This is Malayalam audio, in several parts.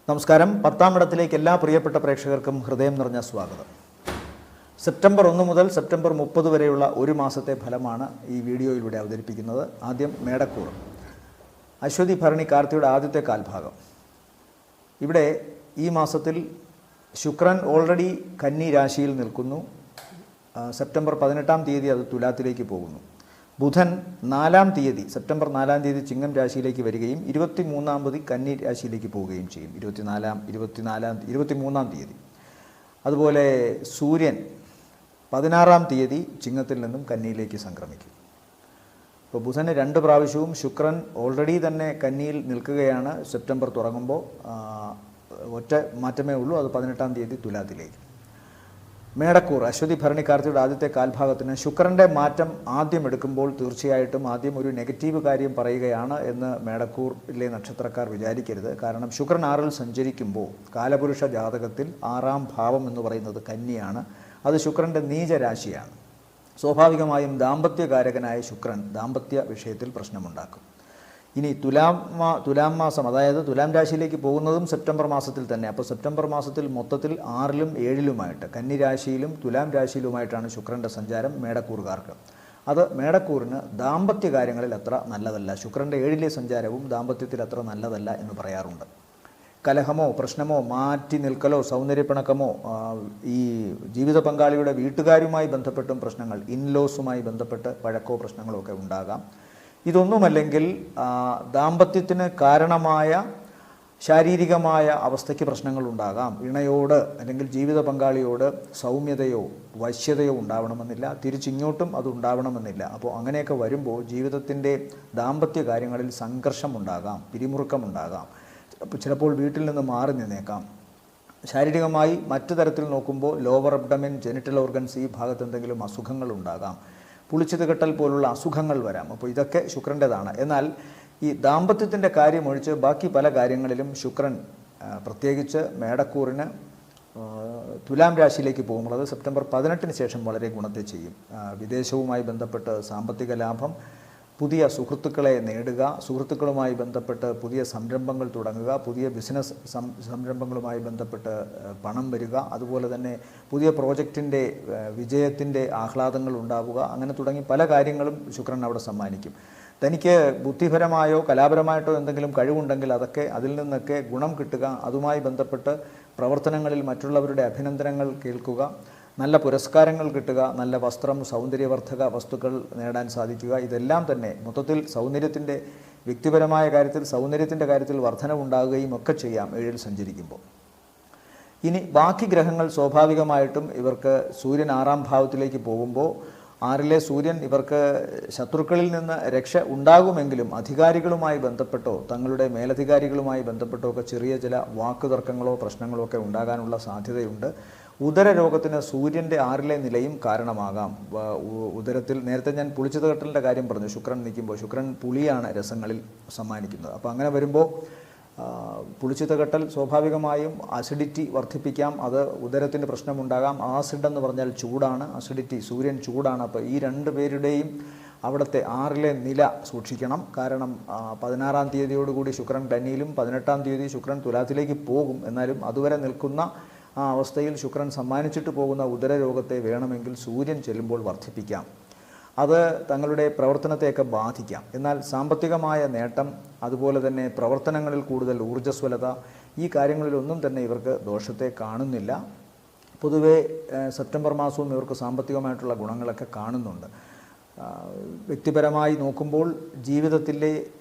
നമസ്കാരം. 10-ാം ഇടത്തിലേക്ക് എല്ലാ പ്രിയപ്പെട്ട പ്രേക്ഷകർക്കും ഹൃദയം നിറഞ്ഞ സ്വാഗതം. സെപ്റ്റംബർ 1 മുതൽ സെപ്റ്റംബർ 30 വരെയുള്ള ഒരു മാസത്തെ ഫലമാണ് ഈ വീഡിയോയിലൂടെ അവതരിപ്പിക്കുന്നത്. ആദ്യം മേടക്കൂർ, അശ്വതി ഭരണി കാർത്തിയുടെ ആദ്യത്തെ കാൽഭാഗം. ഇവിടെ ഈ മാസത്തിൽ ശുക്രൻ ഓൾറെഡി കന്നി രാശിയിൽ നിൽക്കുന്നു. സെപ്റ്റംബർ 18-ാം തീയതി അത് തുലാത്തിലേക്ക് പോകുന്നു. ബുധൻ 4-ാം തീയതി സെപ്റ്റംബർ 4-ാം തീയതി ചിങ്ങം രാശിയിലേക്ക് വരികയും 23-ാം തീയതി കന്നി രാശിയിലേക്ക് പോവുകയും ചെയ്യും. 23-ാം തീയതി. അതുപോലെ സൂര്യൻ 16-ാം തീയതി ചിങ്ങത്തിൽ നിന്നും കന്നിയിലേക്ക് സംക്രമിക്കും. ഇപ്പോൾ ബുധന് 2 പ്രാവശ്യവും, ശുക്രൻ ഓൾറെഡി തന്നെ കന്നിയിൽ നിൽക്കുകയാണ്. സെപ്റ്റംബർ തുടങ്ങുമ്പോൾ ഒറ്റ മാറ്റമേ ഉള്ളൂ, അത് 18-ാം തീയതി തുലാത്തിലേക്ക്. മേടക്കൂർ, അശ്വതി ഭരണി കാർത്തിയുടെ ആദ്യത്തെ കാൽഭാഗത്തിന് ശുക്രൻ്റെ മാറ്റം ആദ്യം എടുക്കുമ്പോൾ തീർച്ചയായിട്ടും ആദ്യം ഒരു നെഗറ്റീവ് കാര്യം പറയുകയാണ് എന്ന് മേടക്കൂറിലെ നക്ഷത്രക്കാർ വിചാരിക്കരുത്. കാരണം ശുക്രൻ 6-ൽ സഞ്ചരിക്കുമ്പോൾ കാലപുരുഷ ജാതകത്തിൽ 6-ാം ഭാവം എന്ന് പറയുന്നത് കന്നിയാണ്. അത് ശുക്രൻ്റെ നീചരാശിയാണ്. സ്വാഭാവികമായും ദാമ്പത്യകാരകനായ ശുക്രൻ ദാമ്പത്യ വിഷയത്തിൽ പ്രശ്നമുണ്ടാക്കും. ഇനി തുലാം മാസം, അതായത് തുലാം രാശിയിലേക്ക് പോകുന്നതും സെപ്റ്റംബർ മാസത്തിൽ തന്നെ. അപ്പോൾ സെപ്റ്റംബർ മാസത്തിൽ മൊത്തത്തിൽ 6-ലും 7-ലുമായിട്ട് കന്നി രാശിയിലും തുലാം രാശിയിലുമായിട്ടാണ് ശുക്രൻ്റെ സഞ്ചാരം മേടക്കൂറുകാർക്ക്. അത് മേടക്കൂറിന് ദാമ്പത്യ കാര്യങ്ങളിൽ അത്ര നല്ലതല്ല. ശുക്രൻ്റെ 7-ലെ സഞ്ചാരവും ദാമ്പത്യത്തിൽ അത്ര നല്ലതല്ല എന്ന് പറയാറുണ്ട്. കലഹമോ പ്രശ്നമോ മാറ്റി നിൽക്കലോ സൗന്ദര്യപ്പിണക്കമോ, ഈ ജീവിത പങ്കാളിയുടെ വീട്ടുകാരുമായി ബന്ധപ്പെട്ടും പ്രശ്നങ്ങൾ, ഇൻലോസുമായി ബന്ധപ്പെട്ട് വഴക്കോ പ്രശ്നങ്ങളോ ഒക്കെ ഉണ്ടാകാം. ഇതൊന്നുമല്ലെങ്കിൽ ദാമ്പത്യത്തിന് കാരണമായ ശാരീരികമായ അവസ്ഥയ്ക്ക് പ്രശ്നങ്ങളുണ്ടാകാം. ഇണയോട് അല്ലെങ്കിൽ ജീവിത പങ്കാളിയോട് സൗമ്യതയോ വശ്യതയോ ഉണ്ടാവണമെന്നില്ല, തിരിച്ചിങ്ങോട്ടും അത് ഉണ്ടാവണമെന്നില്ല. അപ്പോൾ അങ്ങനെയൊക്കെ വരുമ്പോൾ ജീവിതത്തിൻ്റെ ദാമ്പത്യ കാര്യങ്ങളിൽ സംഘർഷമുണ്ടാകാം, പിരിമുറുക്കമുണ്ടാകാം. ചിലപ്പോൾ വീട്ടിൽ നിന്ന് മാറി നിന്നേക്കാം. ശാരീരികമായി മറ്റു തരത്തിൽ നോക്കുമ്പോൾ ലോവർ അബ്ഡമിൻ, ജെനിറ്റൽ ഓർഗൻസ്, ഈ ഭാഗത്ത് എന്തെങ്കിലും അസുഖങ്ങളുണ്ടാകാം. പുളിച്ചത് കെട്ടൽ പോലുള്ള അസുഖങ്ങൾ വരാം. അപ്പോൾ ഇതൊക്കെ ശുക്രൻ്റെതാണ്. എന്നാൽ ഈ ദാമ്പത്യത്തിൻ്റെ കാര്യം ഒഴിച്ച് ബാക്കി പല കാര്യങ്ങളിലും ശുക്രൻ പ്രത്യേകിച്ച് മേടക്കൂറിന് തുലാം രാശിയിലേക്ക് പോകുമ്പോൾ അത് സെപ്റ്റംബർ 18-ന് ശേഷം വളരെ ഗുണത്തെ ചെയ്യും. വിദേശവുമായി ബന്ധപ്പെട്ട് സാമ്പത്തിക ലാഭം, പുതിയ സുഹൃത്തുക്കളെ നേടുക, സുഹൃത്തുക്കളുമായി ബന്ധപ്പെട്ട് പുതിയ സംരംഭങ്ങൾ തുടങ്ങുക, പുതിയ ബിസിനസ് സംരംഭങ്ങളുമായി ബന്ധപ്പെട്ട് പണം വരിക, അതുപോലെ തന്നെ പുതിയ പ്രോജക്റ്റിൻ്റെ വിജയത്തിൻ്റെ ആഹ്ലാദങ്ങൾ ഉണ്ടാവുക, അങ്ങനെ തുടങ്ങി പല കാര്യങ്ങളും ശുക്രൻ അവിടെ സമ്മാനിക്കും. തനിക്ക് ബുദ്ധിപരമായോ കലാപരമായിട്ടോ എന്തെങ്കിലും കഴിവുണ്ടെങ്കിൽ അതൊക്കെ അതിൽ നിന്നൊക്കെ ഗുണം കിട്ടുക, അതുമായി ബന്ധപ്പെട്ട് പ്രവർത്തനങ്ങളിൽ മറ്റുള്ളവരുടെ അഭിനന്ദനങ്ങൾ കേൾക്കുക, നല്ല പുരസ്കാരങ്ങൾ കിട്ടുക, നല്ല വസ്ത്രം, സൗന്ദര്യവർദ്ധക വസ്തുക്കൾ നേടാൻ സാധിക്കുക, ഇതെല്ലാം തന്നെ മൊത്തത്തിൽ സൗന്ദര്യത്തിൻ്റെ വ്യക്തിപരമായ കാര്യത്തിൽ സൗന്ദര്യത്തിൻ്റെ കാര്യത്തിൽ വർധനവുണ്ടാകുകയും ഒക്കെ ചെയ്യാം 7-ൽ സഞ്ചരിക്കുമ്പോൾ. ഇനി ബാക്കി ഗ്രഹങ്ങൾ സ്വാഭാവികമായിട്ടും ഇവർക്ക് സൂര്യൻ 6-ാം ഭാവത്തിലേക്ക് പോകുമ്പോൾ 6-ലെ സൂര്യൻ ഇവർക്ക് ശത്രുക്കളിൽ നിന്ന് രക്ഷ ഉണ്ടാകുമെങ്കിലും അധികാരികളുമായി ബന്ധപ്പെട്ടോ തങ്ങളുടെ മേലധികാരികളുമായി ബന്ധപ്പെട്ടോ ഒക്കെ ചെറിയ ചില വാക്കുതർക്കങ്ങളോ പ്രശ്നങ്ങളോ ഒക്കെ ഉണ്ടാകാനുള്ള സാധ്യതയുണ്ട്. ഉദരരോഗത്തിന് സൂര്യൻ്റെ 6-ലെ നിലയും കാരണമാകാം. ഉദരത്തിൽ നേരത്തെ ഞാൻ പുളിച്ചത് കെട്ടലിൻ്റെ കാര്യം പറഞ്ഞു. ശുക്രൻ നിൽക്കുമ്പോൾ ശുക്രൻ പുളിയാണ് രസങ്ങളിൽ സമ്മാനിക്കുന്നത്. അപ്പോൾ അങ്ങനെ വരുമ്പോൾ പുളിച്ചിത്ത കെട്ടൽ സ്വാഭാവികമായും അസിഡിറ്റി വർദ്ധിപ്പിക്കാം. അത് ഉദരത്തിന് പ്രശ്നമുണ്ടാകാം. ആസിഡ് എന്ന് പറഞ്ഞാൽ ചൂടാണ്, അസിഡിറ്റി, സൂര്യൻ ചൂടാണ്. അപ്പോൾ ഈ 2 പേരുടെയും അവിടുത്തെ 6-ലെ നില സൂക്ഷിക്കണം. കാരണം 16-ാം തീയതിയോടുകൂടി ശുക്രൻ കന്നിയിലും 18-ാം തീയതി ശുക്രൻ തുലാത്തിലേക്ക് പോകും. എന്നാലും അതുവരെ നിൽക്കുന്ന ആ അവസ്ഥയിൽ ശുക്രൻ സമ്മാനിച്ചിട്ട് പോകുന്ന ഉദരരോഗത്തെ വേണമെങ്കിൽ സൂര്യൻ ചെല്ലുമ്പോൾ വർദ്ധിപ്പിക്കാം. അത് തങ്ങളുടെ പ്രവർത്തനത്തെയൊക്കെ ബാധിക്കാം. എന്നാൽ സാമ്പത്തികമായ നേട്ടം, അതുപോലെ തന്നെ പ്രവർത്തനങ്ങളിൽ കൂടുതൽ ഊർജ്ജസ്വലത, ഈ കാര്യങ്ങളിലൊന്നും തന്നെ ഇവർക്ക് ദോഷത്തെ കാണുന്നില്ല. പൊതുവേ സെപ്റ്റംബർ മാസവും ഇവർക്ക് സാമ്പത്തികമായിട്ടുള്ള ഗുണങ്ങളൊക്കെ കാണുന്നുണ്ട്. വ്യക്തിപരമായി നോക്കുമ്പോൾ ജീവിതത്തിലെ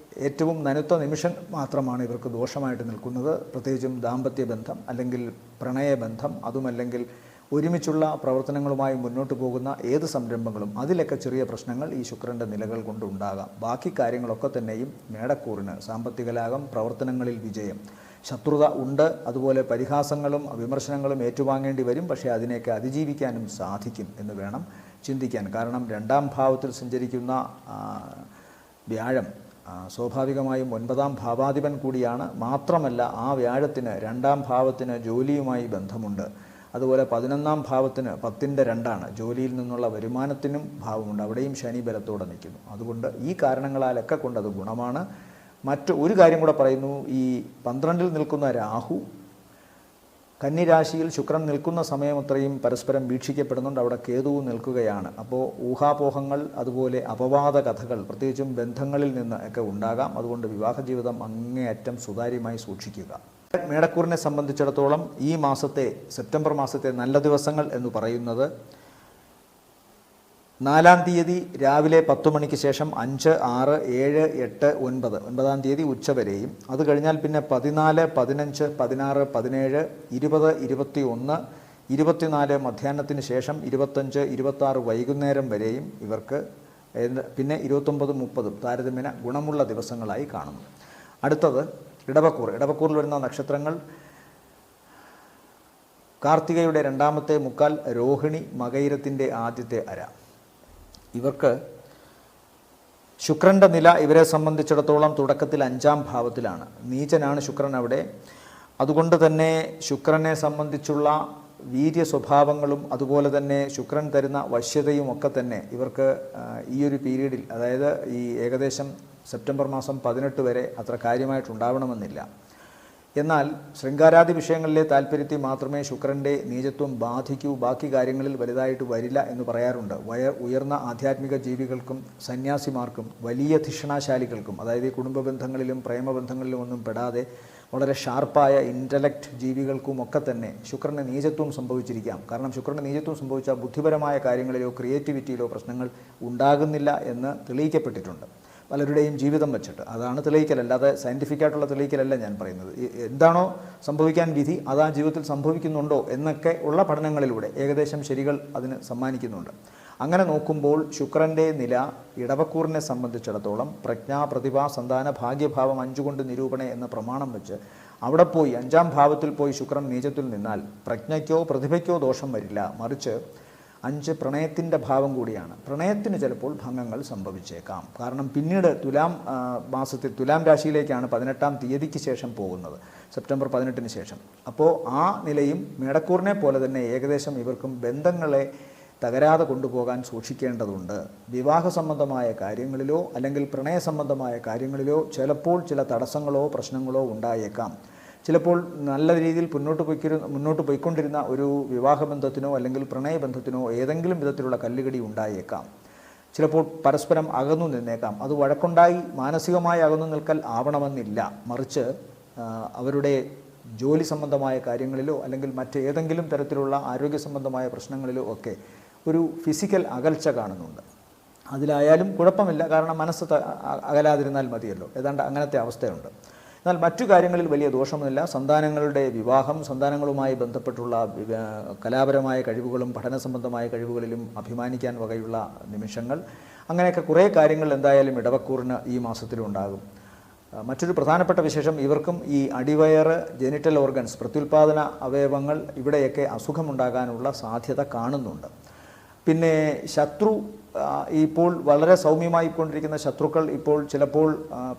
ഏറ്റവും നനുത്ത നിമിഷം മാത്രമാണ് ഇവർക്ക് ദോഷമായിട്ട് നിൽക്കുന്നത്. പ്രത്യേകിച്ചും ദാമ്പത്യ ബന്ധം അല്ലെങ്കിൽ പ്രണയബന്ധം, അതുമല്ലെങ്കിൽ ഒരുമിച്ചുള്ള പ്രവർത്തനങ്ങളുമായി മുന്നോട്ട് പോകുന്ന ഏത് സംരംഭങ്ങളും അതിലൊക്കെ ചെറിയ പ്രശ്നങ്ങൾ ഈ ശുക്രൻ്റെ നിലകൾ കൊണ്ടുണ്ടാകാം. ബാക്കി കാര്യങ്ങളൊക്കെ തന്നെയും മേടക്കൂറിന് സാമ്പത്തിക ലാഭം, പ്രവർത്തനങ്ങളിൽ വിജയം, ശത്രുത ഉണ്ട്, അതുപോലെ പരിഹാസങ്ങളും വിമർശനങ്ങളും ഏറ്റുവാങ്ങേണ്ടി വരും. പക്ഷേ അതിനെയൊക്കെ അതിജീവിക്കാനും സാധിക്കും എന്ന് വേണം ചിന്തിക്കാൻ. കാരണം 2-ാം ഭാവത്തിൽ സഞ്ചരിക്കുന്ന വ്യാഴം സ്വാഭാവികമായും 9-ാം ഭാവാധിപൻ കൂടിയാണ്. മാത്രമല്ല ആ വ്യാഴത്തിന് 2-ാം ഭാവത്തിന് ജോലിയുമായി ബന്ധമുണ്ട്. അതുപോലെ 11-ാം ഭാവത്തിന് 10-ന്റെ 2 ജോലിയിൽ നിന്നുള്ള വരുമാനത്തിനും ഭാവമുണ്ട്. അവിടെയും ശനി ബലത്തോടെ നിൽക്കുന്നു. അതുകൊണ്ട് ഈ കാരണങ്ങളാലൊക്കെ കൊണ്ടത് ഗുണമാണ്. മറ്റ് ഒരു കാര്യം കൂടെ പറയുന്നു. ഈ 12-ൽ നിൽക്കുന്ന രാഹു കന്നിരാശിയിൽ ശുക്രൻ നിൽക്കുന്ന സമയം അത്രയും പരസ്പരം വീക്ഷിക്കപ്പെടുന്നുണ്ട്. അവിടെ കേതുവും നിൽക്കുകയാണ്. അപ്പോൾ ഊഹാപോഹങ്ങൾ, അതുപോലെ അപവാദ കഥകൾ, പ്രത്യേകിച്ചും ബന്ധങ്ങളിൽ നിന്ന് ഒക്കെ ഉണ്ടാകാം. അതുകൊണ്ട് വിവാഹ ജീവിതം അങ്ങേയറ്റം സുതാര്യമായി സൂക്ഷിക്കുക. മേടക്കൂറിനെ സംബന്ധിച്ചിടത്തോളം ഈ മാസത്തെ, സെപ്റ്റംബർ മാസത്തെ നല്ല ദിവസങ്ങൾ എന്ന് പറയുന്നത് 4-ാം തീയതി രാവിലെ 10 മണിക്ക് ശേഷം 5, 6, 7, 8, 9, 9-ാം തീയതി ഉച്ചവരെയും, അത് കഴിഞ്ഞാൽ പിന്നെ 14, 15, 16, 17, 20, 21, 24 മധ്യാഹ്നത്തിന് ശേഷം 25, 26 വൈകുന്നേരം വരെയും ഇവർക്ക്, പിന്നെ 29, 30 താരതമ്യേന ഗുണമുള്ള ദിവസങ്ങളായി കാണുന്നു. അടുത്തത് ഇടവക്കൂർ. ഇടവക്കൂറിൽ വരുന്ന നക്ഷത്രങ്ങൾ കാർത്തികയുടെ 2ാമത്തെ മുക്കാൽ, രോഹിണി, മകയിരത്തിൻ്റെ ആദ്യത്തെ അര. ഇവർക്ക് ശുക്രൻ്റെ നില ഇവരെ സംബന്ധിച്ചിടത്തോളം തുടക്കത്തിൽ 5-ാം ഭാവത്തിലാണ്. നീചനാണ് ശുക്രൻ അവിടെ. അതുകൊണ്ട് തന്നെ ശുക്രനെ സംബന്ധിച്ചുള്ള വീര്യ സ്വഭാവങ്ങളും അതുപോലെ തന്നെ ശുക്രൻ തരുന്ന വശ്യതയും ഒക്കെ തന്നെ ഇവർക്ക് ഈ ഒരു പീരീഡിൽ, അതായത് ഈ ഏകദേശം സെപ്റ്റംബർ മാസം 18 വരെ അത്ര കാര്യമായിട്ടുണ്ടാവണമെന്നില്ല. എന്നാൽ ശൃംഗാരാദി വിഷയങ്ങളിലെ താല്പര്യത്തെ മാത്രമേ ശുക്രൻ്റെ നീചത്വം ബാധിക്കൂ, ബാക്കി കാര്യങ്ങളിൽ വലുതായിട്ട് വരില്ല എന്ന് പറയാറുണ്ട്. ഉയർന്ന ആധ്യാത്മിക ജീവികൾക്കും സന്യാസിമാർക്കും വലിയ ധിഷണാശാലികൾക്കും, അതായത് ഈ കുടുംബ ബന്ധങ്ങളിലും പ്രേമബന്ധങ്ങളിലും ഒന്നും പെടാതെ വളരെ ഷാർപ്പായ ഇൻ്റലക്റ്റ് ജീവികൾക്കുമൊക്കെ തന്നെ ശുക്രന് നീചത്വം സംഭവിച്ചിരിക്കാം. കാരണം ശുക്രന് നീചത്വം സംഭവിച്ച ബുദ്ധിപരമായ കാര്യങ്ങളിലോ ക്രിയേറ്റിവിറ്റിയിലോ പ്രശ്നങ്ങൾ ഉണ്ടാകുന്നില്ല എന്ന് തെളിയിക്കപ്പെട്ടിട്ടുണ്ട് പലരുടെയും ജീവിതം വെച്ചിട്ട്. അതാണ് തെളിയിക്കൽ, അല്ലാതെ സയൻറ്റിഫിക്കായിട്ടുള്ള തെളിയിക്കലല്ല ഞാൻ പറയുന്നത്. എന്താണോ സംഭവിക്കാൻ വിധി അത് ആ ജീവിതത്തിൽ സംഭവിക്കുന്നുണ്ടോ എന്നൊക്കെ ഉള്ള പഠനങ്ങളിലൂടെ ഏകദേശം ശരികൾ അതിന് സമ്മാനിക്കുന്നുണ്ട്. അങ്ങനെ നോക്കുമ്പോൾ ശുക്രൻ്റെ നില ഇടവക്കൂറിനെ സംബന്ധിച്ചിടത്തോളം പ്രജ്ഞ, പ്രതിഭ, സന്താന, ഭാഗ്യഭാവം 5 കൊണ്ട് നിരൂപണ എന്ന പ്രമാണം വെച്ച് അവിടെ പോയി 5-ാം ഭാവത്തിൽ പോയി ശുക്രൻ നീചത്തിൽ നിന്നാൽ പ്രജ്ഞയ്ക്കോ പ്രതിഭയ്ക്കോ ദോഷം വരില്ല. മറിച്ച് 5 പ്രണയത്തിൻ്റെ ഭാവം കൂടിയാണ്. പ്രണയത്തിന് ചിലപ്പോൾ ഭംഗങ്ങൾ സംഭവിച്ചേക്കാം. കാരണം പിന്നീട് തുലാം രാശിയിലേക്കാണ് 18-ാം തീയതിക്ക് ശേഷം പോകുന്നത്, സെപ്റ്റംബർ 18-ന് ശേഷം. അപ്പോൾ ആ നിലയും മേടക്കൂറിനെ പോലെ തന്നെ ഏകദേശം ഇവർക്കും ബന്ധങ്ങളെ തകരാതെ കൊണ്ടുപോകാൻ സൂക്ഷിക്കേണ്ടതുണ്ട്. വിവാഹ സംബന്ധമായ കാര്യങ്ങളിലോ അല്ലെങ്കിൽ പ്രണയ സംബന്ധമായ കാര്യങ്ങളിലോ ചിലപ്പോൾ ചില തടസ്സങ്ങളോ പ്രശ്നങ്ങളോ ഉണ്ടായേക്കാം. ചിലപ്പോൾ നല്ല രീതിയിൽ മുന്നോട്ട് പോയിക്കൊണ്ടിരുന്ന ഒരു വിവാഹബന്ധത്തിനോ അല്ലെങ്കിൽ പ്രണയബന്ധത്തിനോ ഏതെങ്കിലും വിധത്തിലുള്ള കല്ലുകടി ഉണ്ടായേക്കാം. ചിലപ്പോൾ പരസ്പരം അകന്നു നിന്നേക്കാം. അത് വഴക്കുണ്ടായി മാനസികമായി അകന്നു നിൽക്കൽ ആവണമെന്നില്ല. മറിച്ച് അവരുടെ ജോലി സംബന്ധമായ കാര്യങ്ങളിലോ അല്ലെങ്കിൽ മറ്റേതെങ്കിലും തരത്തിലുള്ള ആരോഗ്യ സംബന്ധമായ പ്രശ്നങ്ങളിലോ ഒക്കെ ഒരു ഫിസിക്കൽ അകൽച്ച കാണുന്നുണ്ട്. അതിലായാലും കുഴപ്പമില്ല, കാരണം മനസ്സ് അകലാതിരുന്നാൽ മതിയല്ലോ. ഏതാണ്ട് അങ്ങനത്തെ അവസ്ഥയുണ്ട്. എന്നാൽ മറ്റു കാര്യങ്ങളിൽ വലിയ ദോഷമൊന്നുമില്ല. സന്താനങ്ങളുടെ വിവാഹം, സന്താനങ്ങളുമായി ബന്ധപ്പെട്ടുള്ള കലാപരമായ കഴിവുകളും പഠന സംബന്ധമായ കഴിവുകളിലും അഭിമാനിക്കാൻ വകയുള്ള നിമിഷങ്ങൾ, അങ്ങനെയൊക്കെ കുറേ കാര്യങ്ങൾ എന്തായാലും ഇടവക്കൂറിന് ഈ മാസത്തിലുണ്ടാകും. മറ്റൊരു പ്രധാനപ്പെട്ട വിശേഷം, ഇവർക്കും ഈ അടിവയറ്, ജെനിറ്റൽ ഓർഗൻസ്, പ്രത്യുൽപാദന അവയവങ്ങൾ, ഇവിടെയൊക്കെ അസുഖമുണ്ടാകാനുള്ള സാധ്യത കാണുന്നുണ്ട്. പിന്നെ ശത്രു, ഇപ്പോൾ വളരെ സൗമ്യമായി കൊണ്ടിരിക്കുന്ന ശത്രുക്കൾ ഇപ്പോൾ ചിലപ്പോൾ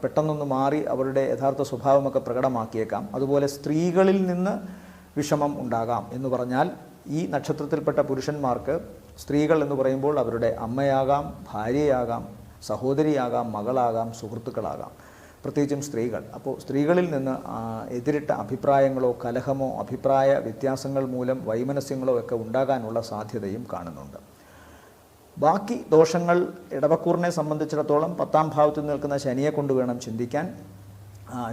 പെട്ടെന്നൊന്ന് മാറി അവരുടെ യഥാർത്ഥ സ്വഭാവമൊക്കെ പ്രകടമാക്കിയേക്കാം. അതുപോലെ സ്ത്രീകളിൽ നിന്ന് വിഷമം ഉണ്ടാകാം. എന്ന് പറഞ്ഞാൽ ഈ നക്ഷത്രത്തിൽപ്പെട്ട പുരുഷന്മാർക്ക് സ്ത്രീകൾ എന്ന് പറയുമ്പോൾ അവരുടെ അമ്മയാകാം, ഭാര്യയാകാം, സഹോദരിയാകാം, മകളാകാം, സുഹൃത്തുക്കളാകാം, പ്രത്യേകിച്ചും സ്ത്രീകൾ. അപ്പോൾ സ്ത്രീകളിൽ നിന്ന് എതിരിട്ട അഭിപ്രായങ്ങളോ കലഹമോ അഭിപ്രായ വ്യത്യാസങ്ങൾ മൂലം വൈമനസ്യങ്ങളോ ഒക്കെ ഉണ്ടാകാനുള്ള സാധ്യതയും കാണുന്നുണ്ട്. ബാക്കി ദോഷങ്ങൾ ഇടവക്കൂറിനെ സംബന്ധിച്ചിടത്തോളം 10-ാം ഭാവത്തിൽ നിൽക്കുന്ന ശനിയെ കൊണ്ട് വേണം ചിന്തിക്കാൻ.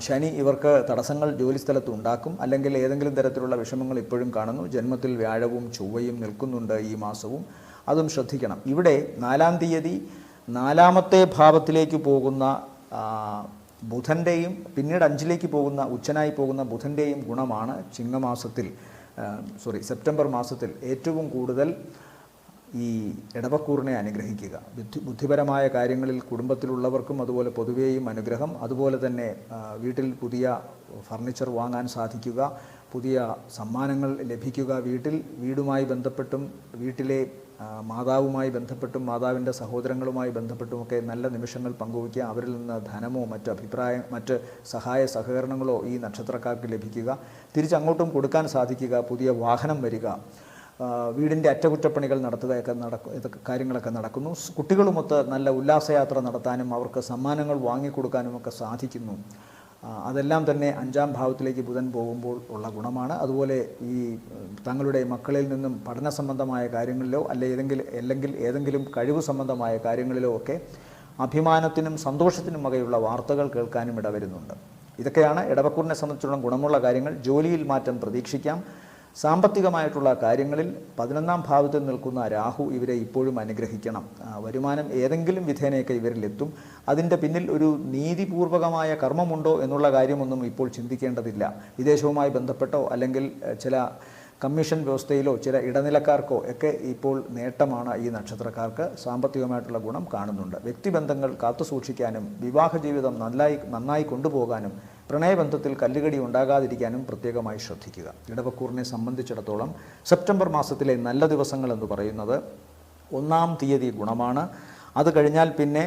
ശനി ഇവർക്ക് തടസ്സങ്ങൾ ജോലിസ്ഥലത്ത് ഉണ്ടാക്കും, അല്ലെങ്കിൽ ഏതെങ്കിലും തരത്തിലുള്ള വിഷമങ്ങൾ ഇപ്പോഴും കാണുന്നു. ജന്മത്തിൽ വ്യാഴവും ചൊവ്വയും നിൽക്കുന്നുണ്ട് ഈ മാസവും, അതും ശ്രദ്ധിക്കണം. ഇവിടെ 4-ാം തീയതി 4-ാമത്തെ ഭാവത്തിലേക്ക് പോകുന്ന ബുധൻ്റെയും പിന്നീട് 5-ലേക്ക് പോകുന്ന ഉച്ചനായി പോകുന്ന ബുധൻ്റെയും ഗുണമാണ് സെപ്റ്റംബർ മാസത്തിൽ ഏറ്റവും കൂടുതൽ ഈ ഇടവക്കൂറിനെ അനുഗ്രഹിക്കുക. ബുദ്ധിപരമായ കാര്യങ്ങളിൽ കുടുംബത്തിലുള്ളവർക്കും അതുപോലെ പൊതുവേയും അനുഗ്രഹം. അതുപോലെ തന്നെ വീട്ടിൽ പുതിയ ഫർണിച്ചർ വാങ്ങാൻ സാധിക്കുക, പുതിയ സമ്മാനങ്ങൾ ലഭിക്കുക. വീടുമായി ബന്ധപ്പെട്ടും വീട്ടിലെ മാതാവുമായി ബന്ധപ്പെട്ടും മാതാവിൻ്റെ സഹോദരങ്ങളുമായി ബന്ധപ്പെട്ടുമൊക്കെ നല്ല നിമിഷങ്ങൾ പങ്കുവയ്ക്കുക. അവരിൽ നിന്ന് ധനമോ മറ്റ് സഹായ സഹകരണങ്ങളോ ഈ നക്ഷത്രക്കാർക്ക് ലഭിക്കുക. തിരിച്ചങ്ങോട്ടും കൊടുക്കാൻ സാധിക്കുക. പുതിയ വാഹനം വരിക, വീടിൻ്റെ അറ്റകുറ്റപ്പണികൾ നടത്തുകയൊക്കെ ഇതൊക്കെ കാര്യങ്ങളൊക്കെ നടക്കുന്നു. കുട്ടികളുമൊത്ത് നല്ല ഉല്ലാസയാത്ര നടത്താനും അവർക്ക് സമ്മാനങ്ങൾ വാങ്ങിക്കൊടുക്കാനുമൊക്കെ സാധിക്കുന്നു. അതെല്ലാം തന്നെ 5-ാം ഭാവത്തിലേക്ക് ബുധൻ പോകുമ്പോൾ ഉള്ള ഗുണമാണ്. അതുപോലെ ഈ തങ്ങളുടെ മക്കളിൽ നിന്നും പഠന സംബന്ധമായ കാര്യങ്ങളിലോ അല്ലെങ്കിൽ ഏതെങ്കിലും കഴിവ് സംബന്ധമായ കാര്യങ്ങളിലോ ഒക്കെ അഭിമാനത്തിനും സന്തോഷത്തിനും വകയുള്ള വാർത്തകൾ കേൾക്കാനും ഇടവരുന്നുണ്ട്. ഇതൊക്കെയാണ് ഇടവക്കൂറിനെ സംബന്ധിച്ചുള്ള ഗുണമുള്ള കാര്യങ്ങൾ. ജോലിയിൽ മാറ്റം പ്രതീക്ഷിക്കാം. സാമ്പത്തികമായിട്ടുള്ള കാര്യങ്ങളിൽ 11-ാം ഭാവത്തിൽ നിൽക്കുന്ന രാഹു ഇവരെ ഇപ്പോഴും അനുഗ്രഹിക്കണം. വരുമാനം ഏതെങ്കിലും വിധേനയൊക്കെ ഇവരിലെത്തും. അതിൻ്റെ പിന്നിൽ ഒരു നീതിപൂർവകമായ കർമ്മമുണ്ടോ എന്നുള്ള കാര്യമൊന്നും ഇപ്പോൾ ചിന്തിക്കേണ്ടതില്ല. വിദേശവുമായി ബന്ധപ്പെട്ടോ അല്ലെങ്കിൽ ചില കമ്മീഷൻ വ്യവസ്ഥയിലോ ചില ഇടനിലക്കാർക്കോ ഒക്കെ ഇപ്പോൾ നേട്ടമാണ് ഈ നക്ഷത്രക്കാർക്ക്. സാമ്പത്തികമായിട്ടുള്ള ഗുണം കാണുന്നുണ്ട്. വ്യക്തിബന്ധങ്ങൾ കാത്തുസൂക്ഷിക്കാനും വിവാഹ ജീവിതം നന്നായി കൊണ്ടുപോകാനും പ്രണയബന്ധത്തിൽ കല്ലുകടി ഉണ്ടാകാതിരിക്കാനും പ്രത്യേകമായി ശ്രദ്ധിക്കുക. ഇടവക്കൂറിനെ സംബന്ധിച്ചിടത്തോളം സെപ്റ്റംബർ മാസത്തിലെ നല്ല ദിവസങ്ങൾ എന്ന് പറയുന്നത് 1-ാം തീയതി ഗുണമാണ്. അത് കഴിഞ്ഞാൽ പിന്നെ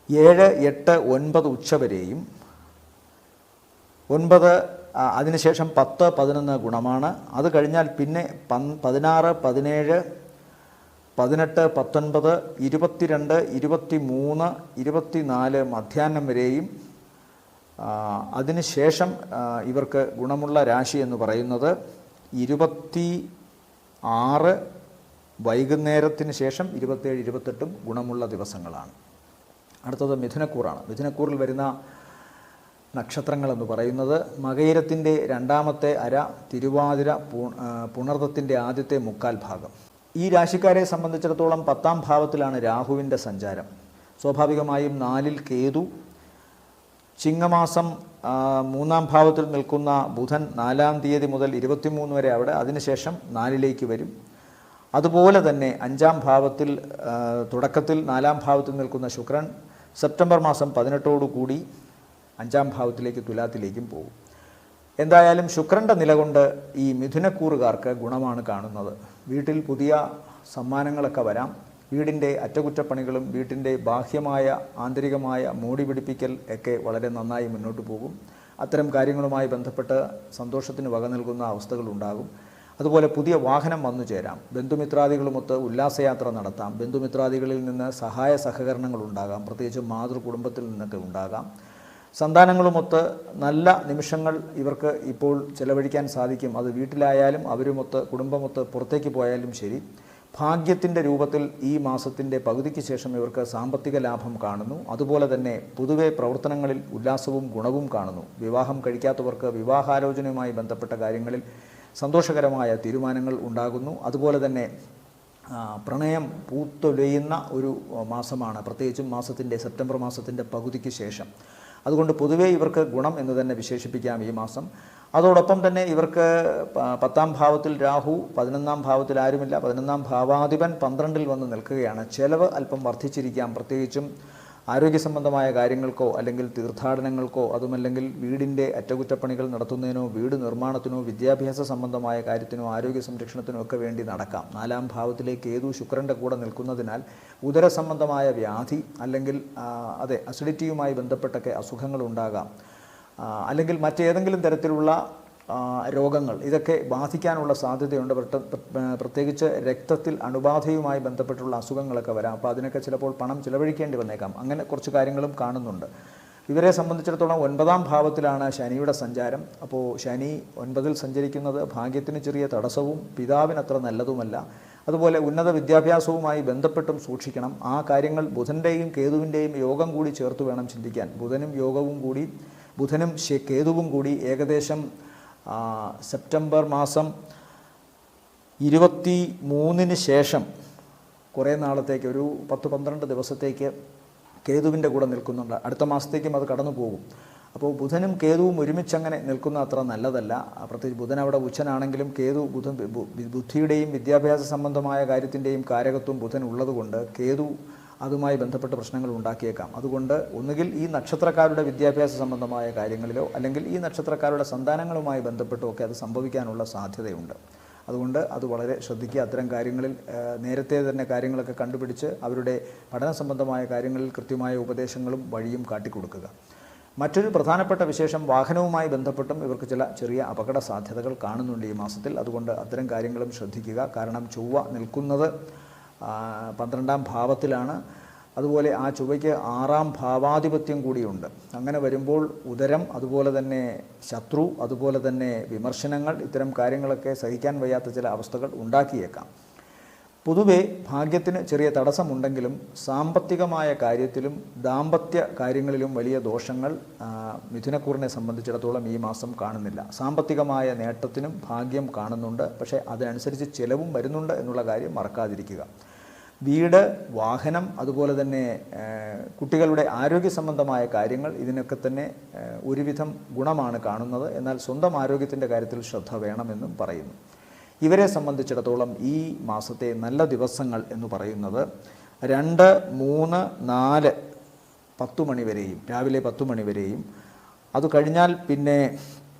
7, 8, 9 ഉച്ചവരെയും 9 അതിനുശേഷം 10, 11 ഗുണമാണ്. അത് കഴിഞ്ഞാൽ പിന്നെ 16, 17, 18, 19, 22, 23, 24 മധ്യാഹ്നം വരെയും അതിനുശേഷം ഇവർക്ക് ഗുണമുള്ള രാശി എന്ന് പറയുന്നത് 26 വൈകുന്നേരത്തിന് ശേഷം 27, 28 ഗുണമുള്ള ദിവസങ്ങളാണ്. അടുത്തത് മിഥുനക്കൂറാണ്. മിഥുനക്കൂറിൽ വരുന്ന നക്ഷത്രങ്ങളെന്ന് പറയുന്നത് മകയിരത്തിൻ്റെ 2ാമത്തെ അര, തിരുവാതിര, പുണർദത്തിൻ്റെ ആദ്യത്തെ 3/4 ഭാഗം. ഈ രാശിക്കാരെ സംബന്ധിച്ചിടത്തോളം 10-ാം ഭാവത്തിലാണ് രാഹുവിൻ്റെ സഞ്ചാരം. സ്വാഭാവികമായും 4-ൽ കേതു, ചിങ്ങമാസം 3-ാം ഭാവത്തിൽ നിൽക്കുന്ന ബുധൻ 4-ാം തീയതി മുതൽ 23 വരെ അവിടെ, അതിനുശേഷം 4-ലേക്ക് വരും. അതുപോലെ തന്നെ 5-ാം ഭാവത്തിൽ തുടക്കത്തിൽ 4-ാം ഭാവത്തിൽ നിൽക്കുന്ന ശുക്രൻ സെപ്റ്റംബർ മാസം 18 5-ാം ഭാവത്തിലേക്ക് തുലാത്തിലേക്കും പോകും. എന്തായാലും ശുക്രൻ്റെ നിലകൊണ്ട് ഈ മിഥുനക്കൂറുകാർക്ക് ഗുണമാണ് കാണുന്നത്. വീട്ടിൽ പുതിയ സമ്മാനങ്ങളൊക്കെ വരാം. വീടിൻ്റെ അറ്റകുറ്റപ്പണികളും വീട്ടിൻ്റെ ബാഹ്യമായ ആന്തരികമായ മോടി പിടിപ്പിക്കൽ ഒക്കെ വളരെ നന്നായി മുന്നോട്ട് പോകും. അത്തരം കാര്യങ്ങളുമായി ബന്ധപ്പെട്ട് സന്തോഷത്തിന് വക നൽകുന്ന അവസ്ഥകളുണ്ടാകും. അതുപോലെ പുതിയ വാഹനം വന്നു ചേരാം. ബന്ധുമിത്രാദികളുമൊത്ത് ഉല്ലാസയാത്ര നടത്താം. ബന്ധുമിത്രാദികളിൽ നിന്ന് സഹായ സഹകരണങ്ങൾ ഉണ്ടാകാം. പ്രത്യേകിച്ച് മാതൃകുടുംബത്തിൽ നിന്നൊക്കെ ഉണ്ടാകാം. സന്താനങ്ങളുമൊത്ത് നല്ല നിമിഷങ്ങൾ ഇവർക്ക് ഇപ്പോൾ ചെലവഴിക്കാൻ സാധിക്കും. അത് വീട്ടിലായാലും അവരുമൊത്ത് കുടുംബമൊത്ത് പുറത്തേക്ക് പോയാലും ശരി. ഭാഗ്യത്തിൻ്റെ രൂപത്തിൽ ഈ മാസത്തിൻ്റെ പകുതിക്ക് ശേഷം ഇവർക്ക് സാമ്പത്തിക ലാഭം കാണുന്നു. അതുപോലെ തന്നെ പൊതുവെ പ്രവർത്തനങ്ങളിൽ ഉല്ലാസവും ഗുണവും കാണുന്നു. വിവാഹം കഴിക്കാത്തവർക്ക് വിവാഹാലോചനയുമായി ബന്ധപ്പെട്ട കാര്യങ്ങളിൽ സന്തോഷകരമായ തീരുമാനങ്ങൾ ഉണ്ടാകുന്നു. അതുപോലെ തന്നെ പ്രണയം പൂത്തൊലിയുന്ന ഒരു മാസമാണ്, പ്രത്യേകിച്ചും സെപ്റ്റംബർ മാസത്തിൻ്റെ പകുതിക്ക് ശേഷം. അതുകൊണ്ട് പൊതുവേ ഇവർക്ക് ഗുണം എന്ന് തന്നെ വിശേഷിപ്പിക്കാം ഈ മാസം. അതോടൊപ്പം തന്നെ ഇവർക്ക് 10-ാം ഭാവത്തിൽ രാഹു, 11-ാം ഭാവത്തിൽ ആരുമില്ല. 11-ാം ഭാവാധിപൻ 12-ൽ വന്ന് നിൽക്കുകയാണ്. ചെലവ് അല്പം വർദ്ധിച്ചിരിക്കാം. പ്രത്യേകിച്ചും ആരോഗ്യ സംബന്ധമായ കാര്യങ്ങൾക്കോ അല്ലെങ്കിൽ തീർത്ഥാടനങ്ങൾക്കോ അതുമല്ലെങ്കിൽ വീടിൻ്റെ അറ്റകുറ്റപ്പണികൾ നടത്തുന്നതിനോ വീട് നിർമ്മാണത്തിനോ വിദ്യാഭ്യാസ സംബന്ധമായ കാര്യത്തിനോ ആരോഗ്യ സംരക്ഷണത്തിനോ ഒക്കെ വേണ്ടി നടക്കാം. 4-ാം ഭാവത്തിലേക്ക് കേതു ശുക്രൻ്റെ കൂടെ നിൽക്കുന്നതിനാൽ ഉദര സംബന്ധമായ വ്യാധി അല്ലെങ്കിൽ അസിഡിറ്റിയുമായി ബന്ധപ്പെട്ടൊക്കെ അസുഖങ്ങൾ ഉണ്ടാകാം. അല്ലെങ്കിൽ മറ്റേതെങ്കിലും തരത്തിലുള്ള രോഗങ്ങൾ ഇതൊക്കെ ബാധിക്കാനുള്ള സാധ്യതയുണ്ട്. പ്രത്യേകിച്ച് രക്തത്തിൽ അണുബാധയുമായി ബന്ധപ്പെട്ടുള്ള അസുഖങ്ങളൊക്കെ വരാം. അപ്പോൾ അതിനൊക്കെ ചിലപ്പോൾ പണം ചിലവഴിക്കേണ്ടി വന്നേക്കാം. അങ്ങനെ കുറച്ച് കാര്യങ്ങളും കാണുന്നുണ്ട്. ഇവരെ സംബന്ധിച്ചിടത്തോളം 9-ാം ഭാവത്തിലാണ് ശനിയുടെ സഞ്ചാരം. അപ്പോൾ ശനി 9-ൽ സഞ്ചരിക്കുന്നത് ഭാഗ്യത്തിന് ചെറിയ തടസ്സവും പിതാവിനത്ര നല്ലതുമല്ല. അതുപോലെ ഉന്നത വിദ്യാഭ്യാസവുമായി ബന്ധപ്പെട്ടും സൂക്ഷിക്കണം. ആ കാര്യങ്ങൾ ബുധൻ്റെയും കേതുവിൻ്റെയും യോഗം കൂടി ചേർത്ത് വേണം ചിന്തിക്കാൻ. ബുധനും കേതുവും കൂടി ഏകദേശം സെപ്റ്റംബർ മാസം 23-ന് ശേഷം കുറേ നാളത്തേക്ക് ഒരു 10-12 ദിവസത്തേക്ക് കേതുവിൻ്റെ കൂടെ നിൽക്കുന്നുണ്ട്. അടുത്ത മാസത്തേക്കും അത് കടന്നു പോകും. അപ്പോൾ ബുധനും കേതുവും ഒരുമിച്ചങ്ങനെ നിൽക്കുന്ന അത്ര നല്ലതല്ല. പ്രത്യേകിച്ച് ബുധൻ അവിടെ ഉച്ചനാണെങ്കിലും കേതു ബുദ്ധിയുടെയും വിദ്യാഭ്യാസ സംബന്ധമായ കാര്യത്തിൻ്റെയും കാരകത്വം ബുധൻ ഉള്ളതുകൊണ്ട് കേതു അതുമായി ബന്ധപ്പെട്ട പ്രശ്നങ്ങൾ ഉണ്ടാക്കിയേക്കാം. അതുകൊണ്ട് ഒന്നുകിൽ ഈ നക്ഷത്രക്കാരുടെ വിദ്യാഭ്യാസ സംബന്ധമായ കാര്യങ്ങളിലോ അല്ലെങ്കിൽ ഈ നക്ഷത്രക്കാരുടെ സന്താനങ്ങളുമായി ബന്ധപ്പെട്ടോ ഒക്കെ അത് സംഭവിക്കാനുള്ള സാധ്യതയുണ്ട്. അതുകൊണ്ട് അത് വളരെ ശ്രദ്ധിക്കുക. അത്തരം കാര്യങ്ങളിൽ നേരത്തെ തന്നെ കാര്യങ്ങളൊക്കെ കണ്ടുപിടിച്ച് അവരുടെ പഠന സംബന്ധമായ കാര്യങ്ങളിൽ കൃത്യമായ ഉപദേശങ്ങളും വഴിയും കാട്ടിക്കൊടുക്കുക. മറ്റൊരു പ്രധാനപ്പെട്ട വിശേഷം വാഹനവുമായി ബന്ധപ്പെട്ടും ഇവർക്ക് ചെറിയ അപകട സാധ്യതകൾ കാണുന്നുണ്ട് ഈ മാസത്തിൽ. അതുകൊണ്ട് അത്തരം കാര്യങ്ങളും ശ്രദ്ധിക്കുക. കാരണം ചൊവ്വ നിൽക്കുന്നത് 12-ാം ഭാവത്തിലാണ്. അതുപോലെ ആ ചൊവ്വയ്ക്ക് 6ാം ഭാവാധിപത്യം കൂടിയുണ്ട്. അങ്ങനെ വരുമ്പോൾ ഉദരം, അതുപോലെ തന്നെ ശത്രു, അതുപോലെ തന്നെ വിമർശനങ്ങൾ, ഇത്തരം കാര്യങ്ങളൊക്കെ സഹിക്കാൻ വയ്യാത്ത ചില അവസ്ഥകൾ ഉണ്ടാക്കിയേക്കാം. പൊതുവെ ഭാഗ്യത്തിന് ചെറിയ തടസ്സമുണ്ടെങ്കിലും സാമ്പത്തികമായ കാര്യത്തിലും ദാമ്പത്യ കാര്യങ്ങളിലും വലിയ ദോഷങ്ങൾ മിഥുനക്കൂറിനെ സംബന്ധിച്ചിടത്തോളം ഈ മാസം കാണുന്നില്ല. സാമ്പത്തികമായ നേട്ടത്തിനും ഭാഗ്യം കാണുന്നുണ്ട്, പക്ഷേ അതിനനുസരിച്ച് ചിലവും വരുന്നുണ്ട് എന്നുള്ള കാര്യം മറക്കാതിരിക്കുക. വീട്, വാഹനം, അതുപോലെ തന്നെ കുട്ടികളുടെ ആരോഗ്യ സംബന്ധമായ കാര്യങ്ങൾ, ഇതിനൊക്കെ തന്നെ ഒരുവിധം ഗുണമാണ് കാണുന്നത്. എന്നാൽ സ്വന്തം ആരോഗ്യത്തിൻ്റെ കാര്യത്തിൽ ശ്രദ്ധ വേണമെന്നും പറയുന്നു. ഇവരെ സംബന്ധിച്ചിടത്തോളം ഈ മാസത്തെ നല്ല ദിവസങ്ങൾ എന്ന് പറയുന്നത് 2, 3, 4, 10 മണി വരെയും, രാവിലെ 10 മണി വരെയും, അത് കഴിഞ്ഞാൽ പിന്നെ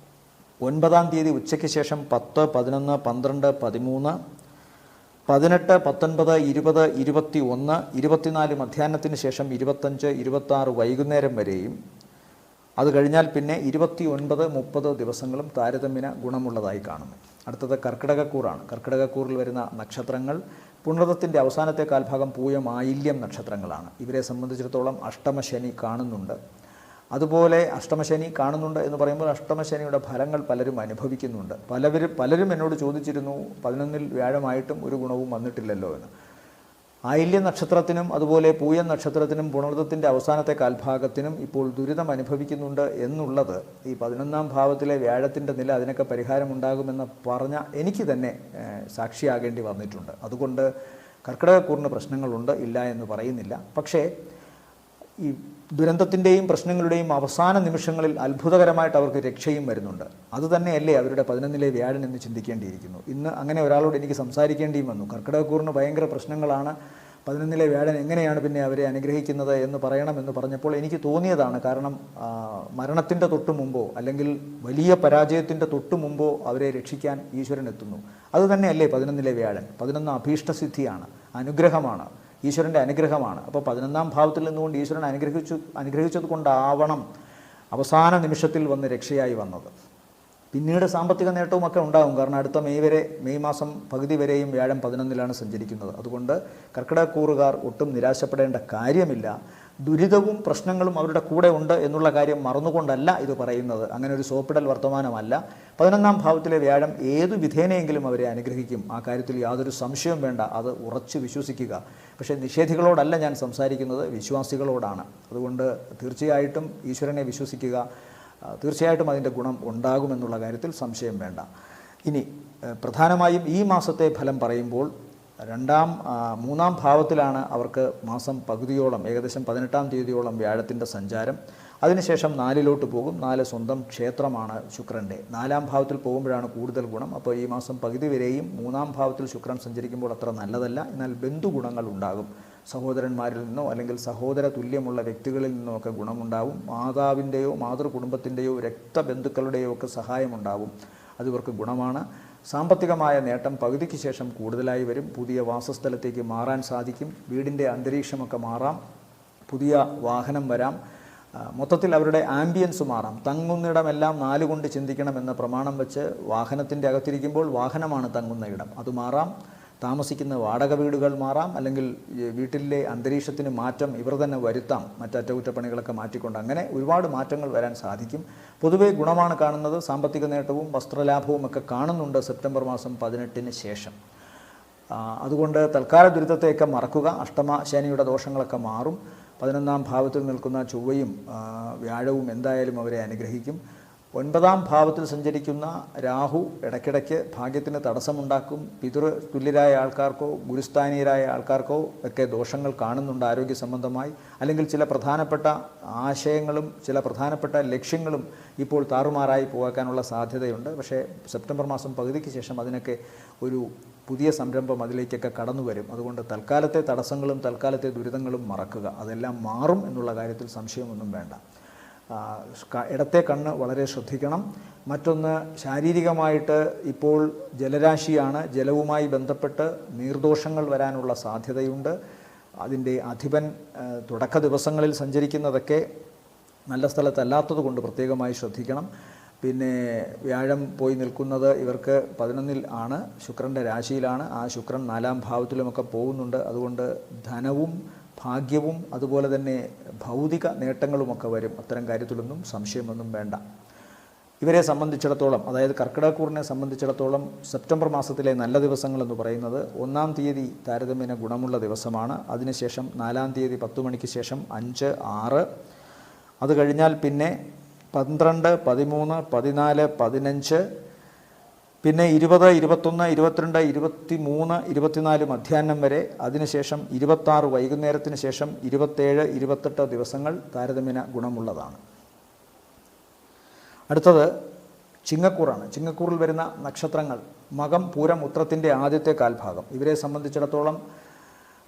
9-ാം തീയതി ഉച്ചയ്ക്ക് ശേഷം 10, 11, 12, 13, 18, 19, 20, 21, 24 മധ്യാഹ്നത്തിന് ശേഷം 25, 26 വൈകുന്നേരം വരെയും, അത് കഴിഞ്ഞാൽ പിന്നെ 29, 30 ദിവസങ്ങളും താരതമ്യേന ഗുണമുള്ളതായി കാണുന്നു. അടുത്തത് കർക്കിടകക്കൂറാണ്. കർക്കിടകക്കൂറിൽ വരുന്ന നക്ഷത്രങ്ങൾ പുണർദത്തിൻ്റെ അവസാനത്തെ കാൽഭാഗം പൂയം, ആയില്യം നക്ഷത്രങ്ങളാണ്. ഇവരെ സംബന്ധിച്ചിടത്തോളം അഷ്ടമശനി കാണുന്നുണ്ട്. അതുപോലെ അഷ്ടമശനി കാണുന്നുണ്ട് എന്ന് പറയുമ്പോൾ അഷ്ടമശനിയുടെ ഫലങ്ങൾ പലരും അനുഭവിക്കുന്നുണ്ട്. പലരും എന്നോട് ചോദിച്ചിരുന്നു, 11-ൽ വ്യാഴമായിട്ടും ഒരു ഗുണവും വന്നിട്ടില്ലല്ലോ എന്ന്. ആയില്യ നക്ഷത്രത്തിനും അതുപോലെ പൂയം നക്ഷത്രത്തിനും പുണർദത്തിൻ്റെ അവസാനത്തെ കാൽഭാഗത്തിനും ഇപ്പോൾ ദുരിതം അനുഭവിക്കുന്നുണ്ട് എന്നുള്ളത് ഈ 11-ാം ഭാവത്തിലെ വ്യാഴത്തിൻ്റെ നില അതിനൊക്കെ പരിഹാരമുണ്ടാകുമെന്ന് പറഞ്ഞ എനിക്ക് തന്നെ സാക്ഷിയാകേണ്ടി വന്നിട്ടുണ്ട്. അതുകൊണ്ട് കർക്കിടകക്കൂറിന് പ്രശ്നങ്ങളുണ്ട്, ഇല്ല എന്ന് പറയുന്നില്ല. പക്ഷേ ഈ ദുരന്തത്തിൻ്റെയും പ്രശ്നങ്ങളുടെയും അവസാന നിമിഷങ്ങളിൽ അത്ഭുതകരമായിട്ട് അവർക്ക് രക്ഷയും വരുന്നുണ്ട്. അതുതന്നെയല്ലേ അവരുടെ 11-ലെ വ്യാഴൻ എന്ന് ചിന്തിക്കേണ്ടിയിരിക്കുന്നു. ഇന്ന് അങ്ങനെ ഒരാളോട് എനിക്ക് സംസാരിക്കേണ്ടിയും വന്നു. കർക്കിടകക്കൂറിന് ഭയങ്കര പ്രശ്നങ്ങളാണ്, 11-ലെ വ്യാഴൻ എങ്ങനെയാണ് പിന്നെ അവരെ അനുഗ്രഹിക്കുന്നത് എന്ന് പറയണമെന്ന് പറഞ്ഞപ്പോൾ എനിക്ക് തോന്നിയതാണ്. കാരണം മരണത്തിൻ്റെ തൊട്ടു മുമ്പോ അല്ലെങ്കിൽ വലിയ പരാജയത്തിൻ്റെ തൊട്ടു മുമ്പോ അവരെ രക്ഷിക്കാൻ ഈശ്വരൻ എത്തുന്നു. അതുതന്നെയല്ലേ 11-ലെ വ്യാഴൻ. 11 അഭീഷ്ടസിദ്ധിയാണ്, അനുഗ്രഹമാണ്, ഈശ്വരൻ്റെ അനുഗ്രഹമാണ്. അപ്പോൾ 11-ാം ഭാവത്തിൽ നിന്നുകൊണ്ട് ഈശ്വരൻ അനുഗ്രഹിച്ചത് കൊണ്ടാവണം അവസാന നിമിഷത്തിൽ വന്ന് രക്ഷയായി വന്നത്. പിന്നീട് സാമ്പത്തിക നേട്ടവുമൊക്കെ ഉണ്ടാകും. കാരണം അടുത്ത മെയ് മാസം പകുതി വരെയും വ്യാഴം 11-ലാണ് സഞ്ചരിക്കുന്നത്. അതുകൊണ്ട് കർക്കിടകക്കൂറുകാർ ഒട്ടും നിരാശപ്പെടേണ്ട കാര്യമില്ല. ദുരിതവും പ്രശ്നങ്ങളും അവരുടെ കൂടെ ഉണ്ട് എന്നുള്ള കാര്യം മറന്നുകൊണ്ടല്ല ഇത് പറയുന്നത്. അങ്ങനെ ഒരു സോപ്പിടൽ വർത്തമാനമല്ല. 11-ാം ഭാവത്തിലെ വ്യാഴം ഏതു വിധേനയെങ്കിലും അവരെ അനുഗ്രഹിക്കും. ആ കാര്യത്തിൽ യാതൊരു സംശയവും വേണ്ട, അത് ഉറച്ചു വിശ്വസിക്കുക. പക്ഷേ നിഷേധികളോടല്ല ഞാൻ സംസാരിക്കുന്നത്, വിശ്വാസികളോടാണ്. അതുകൊണ്ട് തീർച്ചയായിട്ടും ഈശ്വരനെ വിശ്വസിക്കുക. തീർച്ചയായിട്ടും അതിൻ്റെ ഗുണം ഉണ്ടാകുമെന്നുള്ള കാര്യത്തിൽ സംശയം വേണ്ട. ഇനി പ്രധാനമായും ഈ മാസത്തെ ഫലം പറയുമ്പോൾ 3-ാം ഭാവത്തിലാണ് അവർക്ക് മാസം പകുതിയോളം, ഏകദേശം 18-ാം തീയതിയോളം വ്യാഴത്തിൻ്റെ സഞ്ചാരം. അതിനുശേഷം 4-ലോട്ട് പോകും. 4 സ്വന്തം ക്ഷേത്രമാണ് ശുക്രൻ്റെ. 4-ാം ഭാവത്തിൽ പോകുമ്പോഴാണ് കൂടുതൽ ഗുണം. അപ്പോൾ ഈ മാസം പകുതി വരെയും 3-ാം ഭാവത്തിൽ ശുക്രൻ സഞ്ചരിക്കുമ്പോൾ അത്ര നല്ലതല്ല. എന്നാൽ ബന്ധുഗുണങ്ങൾ ഉണ്ടാകും. സഹോദരന്മാരിൽ നിന്നോ അല്ലെങ്കിൽ സഹോദര തുല്യമുള്ള വ്യക്തികളിൽ നിന്നോ ഒക്കെ ഗുണമുണ്ടാവും. മാതാവിൻ്റെയോ മാതൃകുടുംബത്തിൻ്റെയോ രക്തബന്ധുക്കളുടെയോ ഒക്കെ സഹായമുണ്ടാവും. അത് ഇവർക്ക് ഗുണമാണ്. സാമ്പത്തികമായ നേട്ടം പകുതിക്ക് ശേഷം കൂടുതലായി വരും. പുതിയ വാസസ്ഥലത്തേക്ക് മാറാൻ സാധിക്കും. വീടിൻ്റെ അന്തരീക്ഷമൊക്കെ മാറാം. പുതിയ വാഹനം വരാം. മൊത്തത്തിൽ അവരുടെ ആംബിയൻസ് മാറാം. തങ്ങുന്നിടമെല്ലാം 4 കൊണ്ട് ചിന്തിക്കണമെന്ന പ്രമാണം വെച്ച് വാഹനത്തിൻ്റെ അകത്തിരിക്കുമ്പോൾ വാഹനമാണ് തങ്ങുന്ന ഇടം, അത് മാറാം. താമസിക്കുന്ന വാടക വീടുകൾ മാറാം. അല്ലെങ്കിൽ വീട്ടിലെ അന്തരീക്ഷത്തിന് മാറ്റം ഇവർ തന്നെ വരുത്താം, മറ്ററ്റകുറ്റപ്പണികളൊക്കെ മാറ്റിക്കൊണ്ട്. അങ്ങനെ ഒരുപാട് മാറ്റങ്ങൾ വരാൻ സാധിക്കും. പൊതുവേ ഗുണമാണ് കാണുന്നത്. സാമ്പത്തിക നേട്ടവും വസ്ത്രലാഭവും ഒക്കെ കാണുന്നുണ്ട് സെപ്റ്റംബർ മാസം 18-ന് ശേഷം. അതുകൊണ്ട് തൽക്കാല ദുരിതത്തെയൊക്കെ മറക്കുക. അഷ്ടമ ശനിയുടെ ദോഷങ്ങളൊക്കെ മാറും. 11-ാം ഭാവത്തിൽ നിൽക്കുന്ന ചൊവ്വയും വ്യാഴവും എന്തായാലും അവരെ അനുഗ്രഹിക്കും. 9-ാം ഭാവത്തിൽ സഞ്ചരിക്കുന്ന രാഹു ഇടയ്ക്കിടയ്ക്ക് ഭാഗ്യത്തിന് തടസ്സമുണ്ടാക്കും. പിതൃ തുല്യരായ ആൾക്കാർക്കോ ഗുരുസ്ഥാനീയരായ ആൾക്കാർക്കോ ഒക്കെ ദോഷങ്ങൾ കാണുന്നുണ്ട് ആരോഗ്യ സംബന്ധമായി. അല്ലെങ്കിൽ ചില പ്രധാനപ്പെട്ട ആശയങ്ങളും ചില പ്രധാനപ്പെട്ട ലക്ഷ്യങ്ങളും ഇപ്പോൾ താറുമാറായി പോകാനുള്ള സാധ്യതയുണ്ട്. പക്ഷേ സെപ്റ്റംബർ മാസം പകുതിക്ക് ശേഷം അതിനൊക്കെ ഒരു പുതിയ സംരംഭം അതിലേക്കൊക്കെ കടന്നു വരും. അതുകൊണ്ട് തൽക്കാലത്തെ തടസ്സങ്ങളും തൽക്കാലത്തെ ദുരിതങ്ങളും മറക്കുക. അതെല്ലാം മാറും എന്നുള്ള കാര്യത്തിൽ സംശയമൊന്നും വേണ്ട. ഇടത്തെ കണ്ണ് വളരെ ശ്രദ്ധിക്കണം. മറ്റൊന്ന്, ശാരീരികമായിട്ട് ഇപ്പോൾ ജലരാശിയാണ്. ജലവുമായി ബന്ധപ്പെട്ട് നീർദോഷങ്ങൾ വരാനുള്ള സാധ്യതയുണ്ട്. അതിൻ്റെ അധിപൻ തുടക്ക ദിവസങ്ങളിൽ സഞ്ചരിക്കുന്നതൊക്കെ നല്ല സ്ഥലത്തല്ലാത്തത് കൊണ്ട് പ്രത്യേകമായി ശ്രദ്ധിക്കണം. പിന്നെ വ്യാഴം പോയി നിൽക്കുന്നത് ഇവർക്ക് 11-ൽ ആണ്, ശുക്രൻ്റെ രാശിയിലാണ്. ആ ശുക്രൻ 4-ാം ഭാവത്തിലുമൊക്കെ പോകുന്നുണ്ട്. അതുകൊണ്ട് ധനവും ഭാഗ്യവും അതുപോലെ തന്നെ ഭൗതിക നേട്ടങ്ങളുമൊക്കെ വരും. അത്തരം കാര്യത്തിലൊന്നും സംശയമൊന്നും വേണ്ട. ഇവരെ സംബന്ധിച്ചിടത്തോളം, അതായത് കർക്കിടകക്കൂറിനെ സംബന്ധിച്ചിടത്തോളം സെപ്റ്റംബർ മാസത്തിലെ നല്ല ദിവസങ്ങളെന്ന് പറയുന്നത് 1-ാം തീയതി താരതമ്യേന ഗുണമുള്ള ദിവസമാണ്. അതിനുശേഷം 4-ാം തീയതി 10 മണിക്ക് ശേഷം 5, 6, അത് കഴിഞ്ഞാൽ പിന്നെ 12, 13, 14, 15, പിന്നെ 20, 21, 22, 23, 24 മധ്യാഹ്നം വരെ, അതിനുശേഷം 26 വൈകുന്നേരത്തിന് ശേഷം 27, 28 ദിവസങ്ങൾ താരതമ്യേന ഗുണമുള്ളതാണ്. അടുത്തത് ചിങ്ങക്കൂറാണ്. ചിങ്ങക്കൂറിൽ വരുന്ന നക്ഷത്രങ്ങൾ മകം, പൂരം, ഉത്രത്തിൻ്റെ ആദ്യത്തെ കാൽഭാഗം. ഇവരെ സംബന്ധിച്ചിടത്തോളം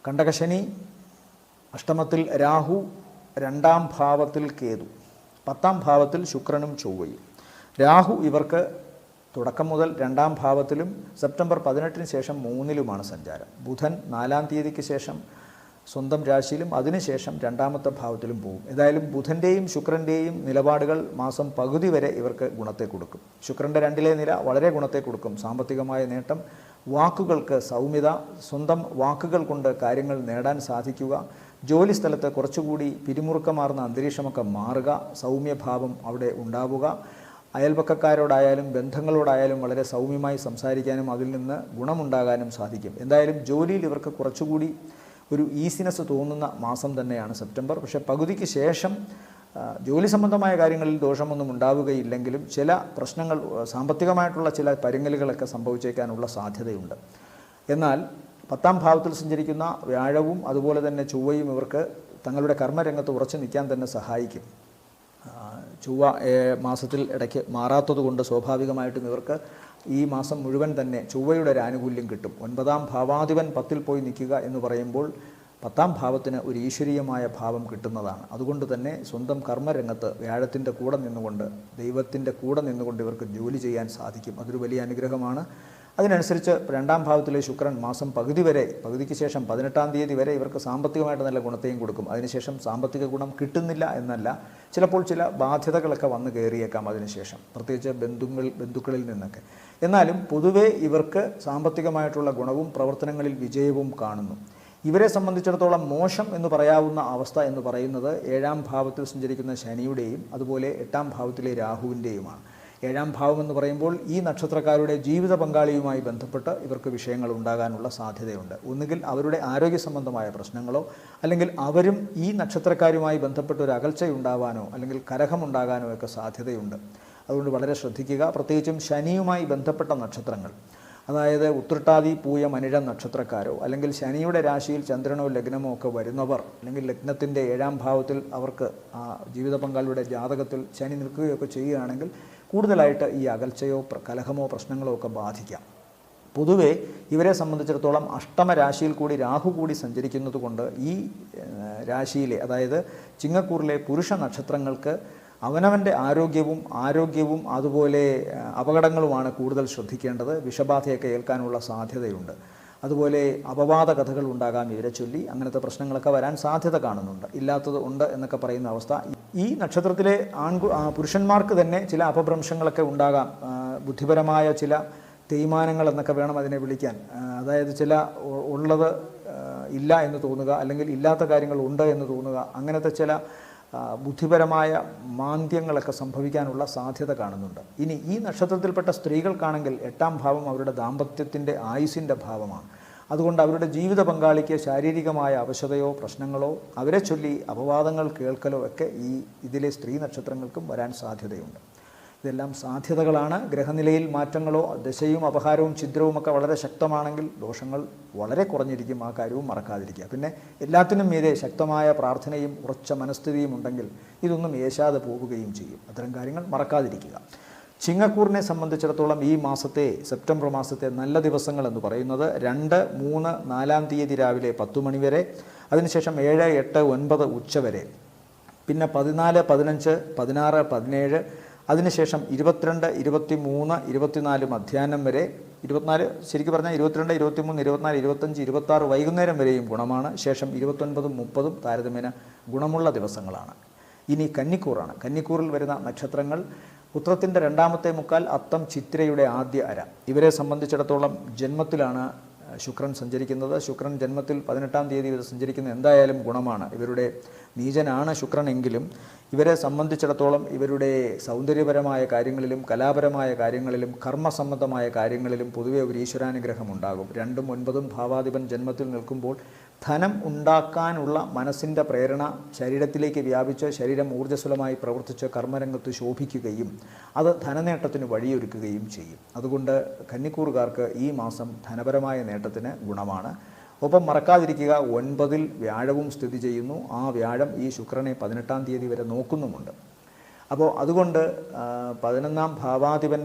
കണ്ടകശനി, അഷ്ടമത്തിൽ രാഹു, 2-ാം ഭാവത്തിൽ കേതു, 10-ാം ഭാവത്തിൽ ശുക്രനും ചൊവ്വയും. രാഹു ഇവർക്ക് തുടക്കം മുതൽ 2-ാം ഭാവത്തിലും സെപ്റ്റംബർ 18-ന് ശേഷം 3-ലുമാണ് സഞ്ചാരം. ബുധൻ 4-ാം തീയതിക്ക് ശേഷം സ്വന്തം രാശിയിലും അതിനുശേഷം 2-ാമത്തെ ഭാവത്തിലും പോകും. ഏതായാലും ബുധൻ്റെയും ശുക്രൻ്റെയും നിലപാടുകൾ മാസം പകുതി വരെ ഇവർക്ക് ഗുണത്തെ കൊടുക്കും. ശുക്രൻ്റെ 2-ലെ നില വളരെ ഗുണത്തെ കൊടുക്കും. സാമ്പത്തികമായ നേട്ടം, വാക്കുകൾക്ക് സൗമ്യത, സ്വന്തം വാക്കുകൾ കൊണ്ട് കാര്യങ്ങൾ നേടാൻ സാധിക്കുക, ജോലി സ്ഥലത്ത് കുറച്ചുകൂടി പിരിമുറുക്കമാർന്ന അന്തരീക്ഷമൊക്കെ മാറുക, സൗമ്യഭാവം അവിടെ ഉണ്ടാവുക, അയൽപക്കക്കാരോടായാലും ബന്ധങ്ങളോടായാലും വളരെ സൗമ്യമായി സംസാരിക്കാനും അതിൽ നിന്ന് ഗുണമുണ്ടാകാനും സാധിക്കും. എന്തായാലും ജോലിയിൽ ഇവർക്ക് കുറച്ചുകൂടി ഒരു ഈസിനെസ് തോന്നുന്ന മാസം തന്നെയാണ് സെപ്റ്റംബർ. പക്ഷേ പകുതിക്ക് ശേഷം ജോലി സംബന്ധമായ കാര്യങ്ങളിൽ ദോഷമൊന്നും ഉണ്ടാവുകയില്ലെങ്കിലും ചില പ്രശ്നങ്ങൾ, സാമ്പത്തികമായിട്ടുള്ള ചില പരുങ്ങലുകളൊക്കെ സംഭവിച്ചേക്കാനുള്ള സാധ്യതയുണ്ട്. എന്നാൽ 10-ാം ഭാവത്തിൽ സഞ്ചരിക്കുന്ന വ്യാഴവും അതുപോലെ തന്നെ ചൊവ്വയും ഇവർക്ക് തങ്ങളുടെ കർമ്മരംഗത്ത് ഉറച്ചു നിൽക്കാൻ തന്നെ സഹായിക്കും. ചൊവ്വ മാസത്തിൽ ഇടയ്ക്ക് മാറാത്തതുകൊണ്ട് സ്വാഭാവികമായിട്ടും ഇവർക്ക് ഈ മാസം മുഴുവൻ തന്നെ ചൊവ്വയുടെ ഒരു ആനുകൂല്യം കിട്ടും. 9-ാം ഭാവാധിപൻ 10-ൽ പോയി നിൽക്കുക എന്ന് പറയുമ്പോൾ 10-ാം ഭാവത്തിന് ഒരു ഈശ്വരീയമായ ഭാവം കിട്ടുന്നതാണ്. അതുകൊണ്ട് തന്നെ സ്വന്തം കർമ്മരംഗത്ത് വ്യാഴത്തിൻ്റെ കൂടെ നിന്നുകൊണ്ട്, ദൈവത്തിൻ്റെ കൂടെ നിന്നുകൊണ്ട് ഇവർക്ക് ജോലി ചെയ്യാൻ സാധിക്കും. അതൊരു വലിയ അനുഗ്രഹമാണ്. അതിനനുസരിച്ച് 2-ാം ഭാവത്തിലെ ശുക്രൻ മാസം പകുതി വരെ, പകുതിക്ക് ശേഷം 18-ാം തീയതി വരെ ഇവർക്ക് സാമ്പത്തികമായിട്ട് നല്ല ഗുണത്തെയും കൊടുക്കും. അതിനുശേഷം സാമ്പത്തിക ഗുണം കിട്ടുന്നില്ല എന്നല്ല, ചിലപ്പോൾ ചില ബാധ്യതകളൊക്കെ വന്നു കയറിയേക്കാം അതിനുശേഷം, പ്രത്യേകിച്ച് ബന്ധുക്കളിൽ നിന്നൊക്കെ. എന്നാലും പൊതുവേ ഇവർക്ക് സാമ്പത്തികമായിട്ടുള്ള ഗുണവും പ്രവർത്തനങ്ങളിൽ വിജയവും കാണുന്നു. ഇവരെ സംബന്ധിച്ചിടത്തോളം മോശം എന്ന് പറയാവുന്ന അവസ്ഥ എന്ന് പറയുന്നത് 7-ാം ഭാവത്തിൽ സഞ്ചരിക്കുന്ന ശനിയുടെയും അതുപോലെ 8-ാം ഭാവത്തിലെ രാഹുവിൻ്റെയുമാണ്. 7-ാം ഭാവം എന്ന് പറയുമ്പോൾ ഈ നക്ഷത്രക്കാരുടെ ജീവിത പങ്കാളിയുമായി ബന്ധപ്പെട്ട് ഇവർക്ക് വിഷയങ്ങൾ ഉണ്ടാകാനുള്ള സാധ്യതയുണ്ട്. ഒന്നുകിൽ അവരുടെ ആരോഗ്യ സംബന്ധമായ പ്രശ്നങ്ങളോ, അല്ലെങ്കിൽ അവരും ഈ നക്ഷത്രക്കാരുമായി ബന്ധപ്പെട്ട് ഒരു അകൽച്ചയുണ്ടാവാനോ അല്ലെങ്കിൽ കലഹമുണ്ടാകാനോ ഒക്കെ സാധ്യതയുണ്ട്. അതുകൊണ്ട് വളരെ ശ്രദ്ധിക്കുക. പ്രത്യേകിച്ചും ശനിയുമായി ബന്ധപ്പെട്ട നക്ഷത്രങ്ങൾ, അതായത് ഉത്രട്ടാതി, പൂയം, അനിഴം നക്ഷത്രക്കാരോ, അല്ലെങ്കിൽ ശനിയുടെ രാശിയിൽ ചന്ദ്രനോ ലഗ്നമോ ഒക്കെ വരുന്നവർ, അല്ലെങ്കിൽ ലഗ്നത്തിൻ്റെ 7-ാം ഭാവത്തിൽ അവർക്ക് ആ ജീവിത പങ്കാളിയുടെ ജാതകത്തിൽ ശനി നിൽക്കുകയൊക്കെ ചെയ്യുകയാണെങ്കിൽ കൂടുതലായിട്ട് ഈ അകൽച്ചയോ കലഹമോ പ്രശ്നങ്ങളോ ഒക്കെ ബാധിക്കാം. പൊതുവേ ഇവരെ സംബന്ധിച്ചിടത്തോളം അഷ്ടമ രാശിയിൽ കൂടി രാഹു കൂടി സഞ്ചരിക്കുന്നത് കൊണ്ട് ഈ രാശിയിലെ, അതായത് ചിങ്ങക്കൂറിലെ പുരുഷ നക്ഷത്രങ്ങൾക്ക് അവനവൻ്റെ ആരോഗ്യവും അതുപോലെ അപകടങ്ങളുമാണ് കൂടുതൽ ശ്രദ്ധിക്കേണ്ടത്. വിഷബാധയൊക്കെ ഏൽക്കാനുള്ള സാധ്യതയുണ്ട്. അതുപോലെ അപവാദ കഥകൾ ഉണ്ടാകാം ഇവരെ ചൊല്ലി. അങ്ങനത്തെ പ്രശ്നങ്ങളൊക്കെ വരാൻ സാധ്യത കാണുന്നുണ്ട്. ഇല്ലാത്തത് ഉണ്ട് എന്നൊക്കെ പറയുന്ന അവസ്ഥ. ഈ നക്ഷത്രത്തിലെ പുരുഷന്മാർക്ക് തന്നെ ചില അപഭ്രംശങ്ങളൊക്കെ ഉണ്ടാകാം. ബുദ്ധിപരമായ ചില തേയ്മാനങ്ങൾ എന്നൊക്കെ വേണം അതിനെ വിളിക്കാൻ. അതായത് ചില ഉള്ളത് ഇല്ല എന്ന് തോന്നുക, അല്ലെങ്കിൽ ഇല്ലാത്ത കാര്യങ്ങൾ ഉണ്ട് എന്ന് തോന്നുക, അങ്ങനത്തെ ചില ബുദ്ധിപരമായ മാന്ദ്യങ്ങളൊക്കെ സംഭവിക്കാനുള്ള സാധ്യത കാണുന്നുണ്ട്. ഇനി ഈ നക്ഷത്രത്തിൽപ്പെട്ട സ്ത്രീകൾക്കാണെങ്കിൽ 8-ാം ഭാവം അവരുടെ ദാമ്പത്യത്തിൻ്റെ ആയുസ്സിൻ്റെ ഭാവമാണ്. അതുകൊണ്ട് അവരുടെ ജീവിത പങ്കാളിക്ക് ശാരീരികമായ അവശതയോ പ്രശ്നങ്ങളോ അവരെ ചൊല്ലി അപവാദങ്ങൾ കേൾക്കലോ ഒക്കെ ഇതിലെ സ്ത്രീ നക്ഷത്രങ്ങൾക്കും വരാൻ സാധ്യതയുണ്ട്. ഇതെല്ലാം സാധ്യതകളാണ്. ഗ്രഹനിലയിൽ മാറ്റങ്ങളോ ദശയും അപഹാരവും ഛിദ്രവുമൊക്കെ വളരെ ശക്തമാണെങ്കിൽ ദോഷങ്ങൾ വളരെ കുറഞ്ഞിരിക്കും. ആ കാര്യവും മറക്കാതിരിക്കുക. പിന്നെ എല്ലാത്തിനും മീതെ ശക്തമായ പ്രാർത്ഥനയും ഉറച്ച മനസ്ഥിതിയും ഉണ്ടെങ്കിൽ ഇതൊന്നും ഏശാതെ പോവുകയും ചെയ്യും. അത്തരം കാര്യങ്ങൾ മറക്കാതിരിക്കുക. ചിങ്ങക്കൂറിനെ സംബന്ധിച്ചിടത്തോളം ഈ മാസത്തെ, സെപ്റ്റംബർ മാസത്തെ നല്ല ദിവസങ്ങൾ എന്ന് പറയുന്നത് 2, 3, 4-ാം തീയതി രാവിലെ 10 മണി വരെ, അതിനുശേഷം 7, 8, 9 ഉച്ച വരെ, പിന്നെ 14, 15, 16, 17, അതിനുശേഷം 22, 23, 24 മധ്യാഹ്നം വരെ, 24 ശരിക്കും പറഞ്ഞാൽ 22, 23, 24, 25, 26 വൈകുന്നേരം വരെയും ഗുണമാണ്. ശേഷം 29, 30 താരതമ്യേന ഗുണമുള്ള ദിവസങ്ങളാണ്. ഇനി കന്നിക്കൂറാണ്. കന്നിക്കൂറിൽ വരുന്ന നക്ഷത്രങ്ങൾ ഉത്രത്തിൻ്റെ 2-ാമത്തെ മുക്കാൽ, അത്തം, ചിത്തിരയുടെ ആദ്യ അര. ഇവരെ സംബന്ധിച്ചിടത്തോളം ജന്മത്തിലാണ് ശുക്രൻ സഞ്ചരിക്കുന്നത്. ശുക്രൻ ജന്മത്തിൽ 18-ാം തീയതി ഇത് സഞ്ചരിക്കുന്നത് എന്തായാലും ഗുണമാണ്. ഇവരുടെ നീചനാണ് ശുക്രൻ എങ്കിലും ഇവരെ സംബന്ധിച്ചിടത്തോളം ഇവരുടെ സൗന്ദര്യപരമായ കാര്യങ്ങളിലും കലാപരമായ കാര്യങ്ങളിലും കർമ്മസംബന്ധമായ കാര്യങ്ങളിലും പൊതുവെ ഒരു ഈശ്വരാനുഗ്രഹം ഉണ്ടാകും. 2ഉം 9ഉം ഭാവാധിപൻ ജന്മത്തിൽ നിൽക്കുമ്പോൾ ധനം ഉണ്ടാക്കാനുള്ള മനസ്സിൻ്റെ പ്രേരണ ശരീരത്തിലേക്ക് വ്യാപിച്ച് ശരീരം ഊർജ്ജസ്വലമായി പ്രവർത്തിച്ച് കർമ്മരംഗത്ത് ശോഭിക്കുകയും അത് ധനനേട്ടത്തിന് വഴിയൊരുക്കുകയും ചെയ്യും. അതുകൊണ്ട് കന്നിക്കൂറുകാർക്ക് ഈ മാസം ധനപരമായ നേട്ടത്തിന് ഗുണമാണ്. ഒപ്പം മറക്കാതിരിക്കുക, 9-ൽ വ്യാഴവും സ്ഥിതി ചെയ്യുന്നു. ആ വ്യാഴം ഈ ശുക്രനെ 18-ാം തീയതി വരെ നോക്കുന്നുമുണ്ട്. അപ്പോൾ അതുകൊണ്ട് 11-ാം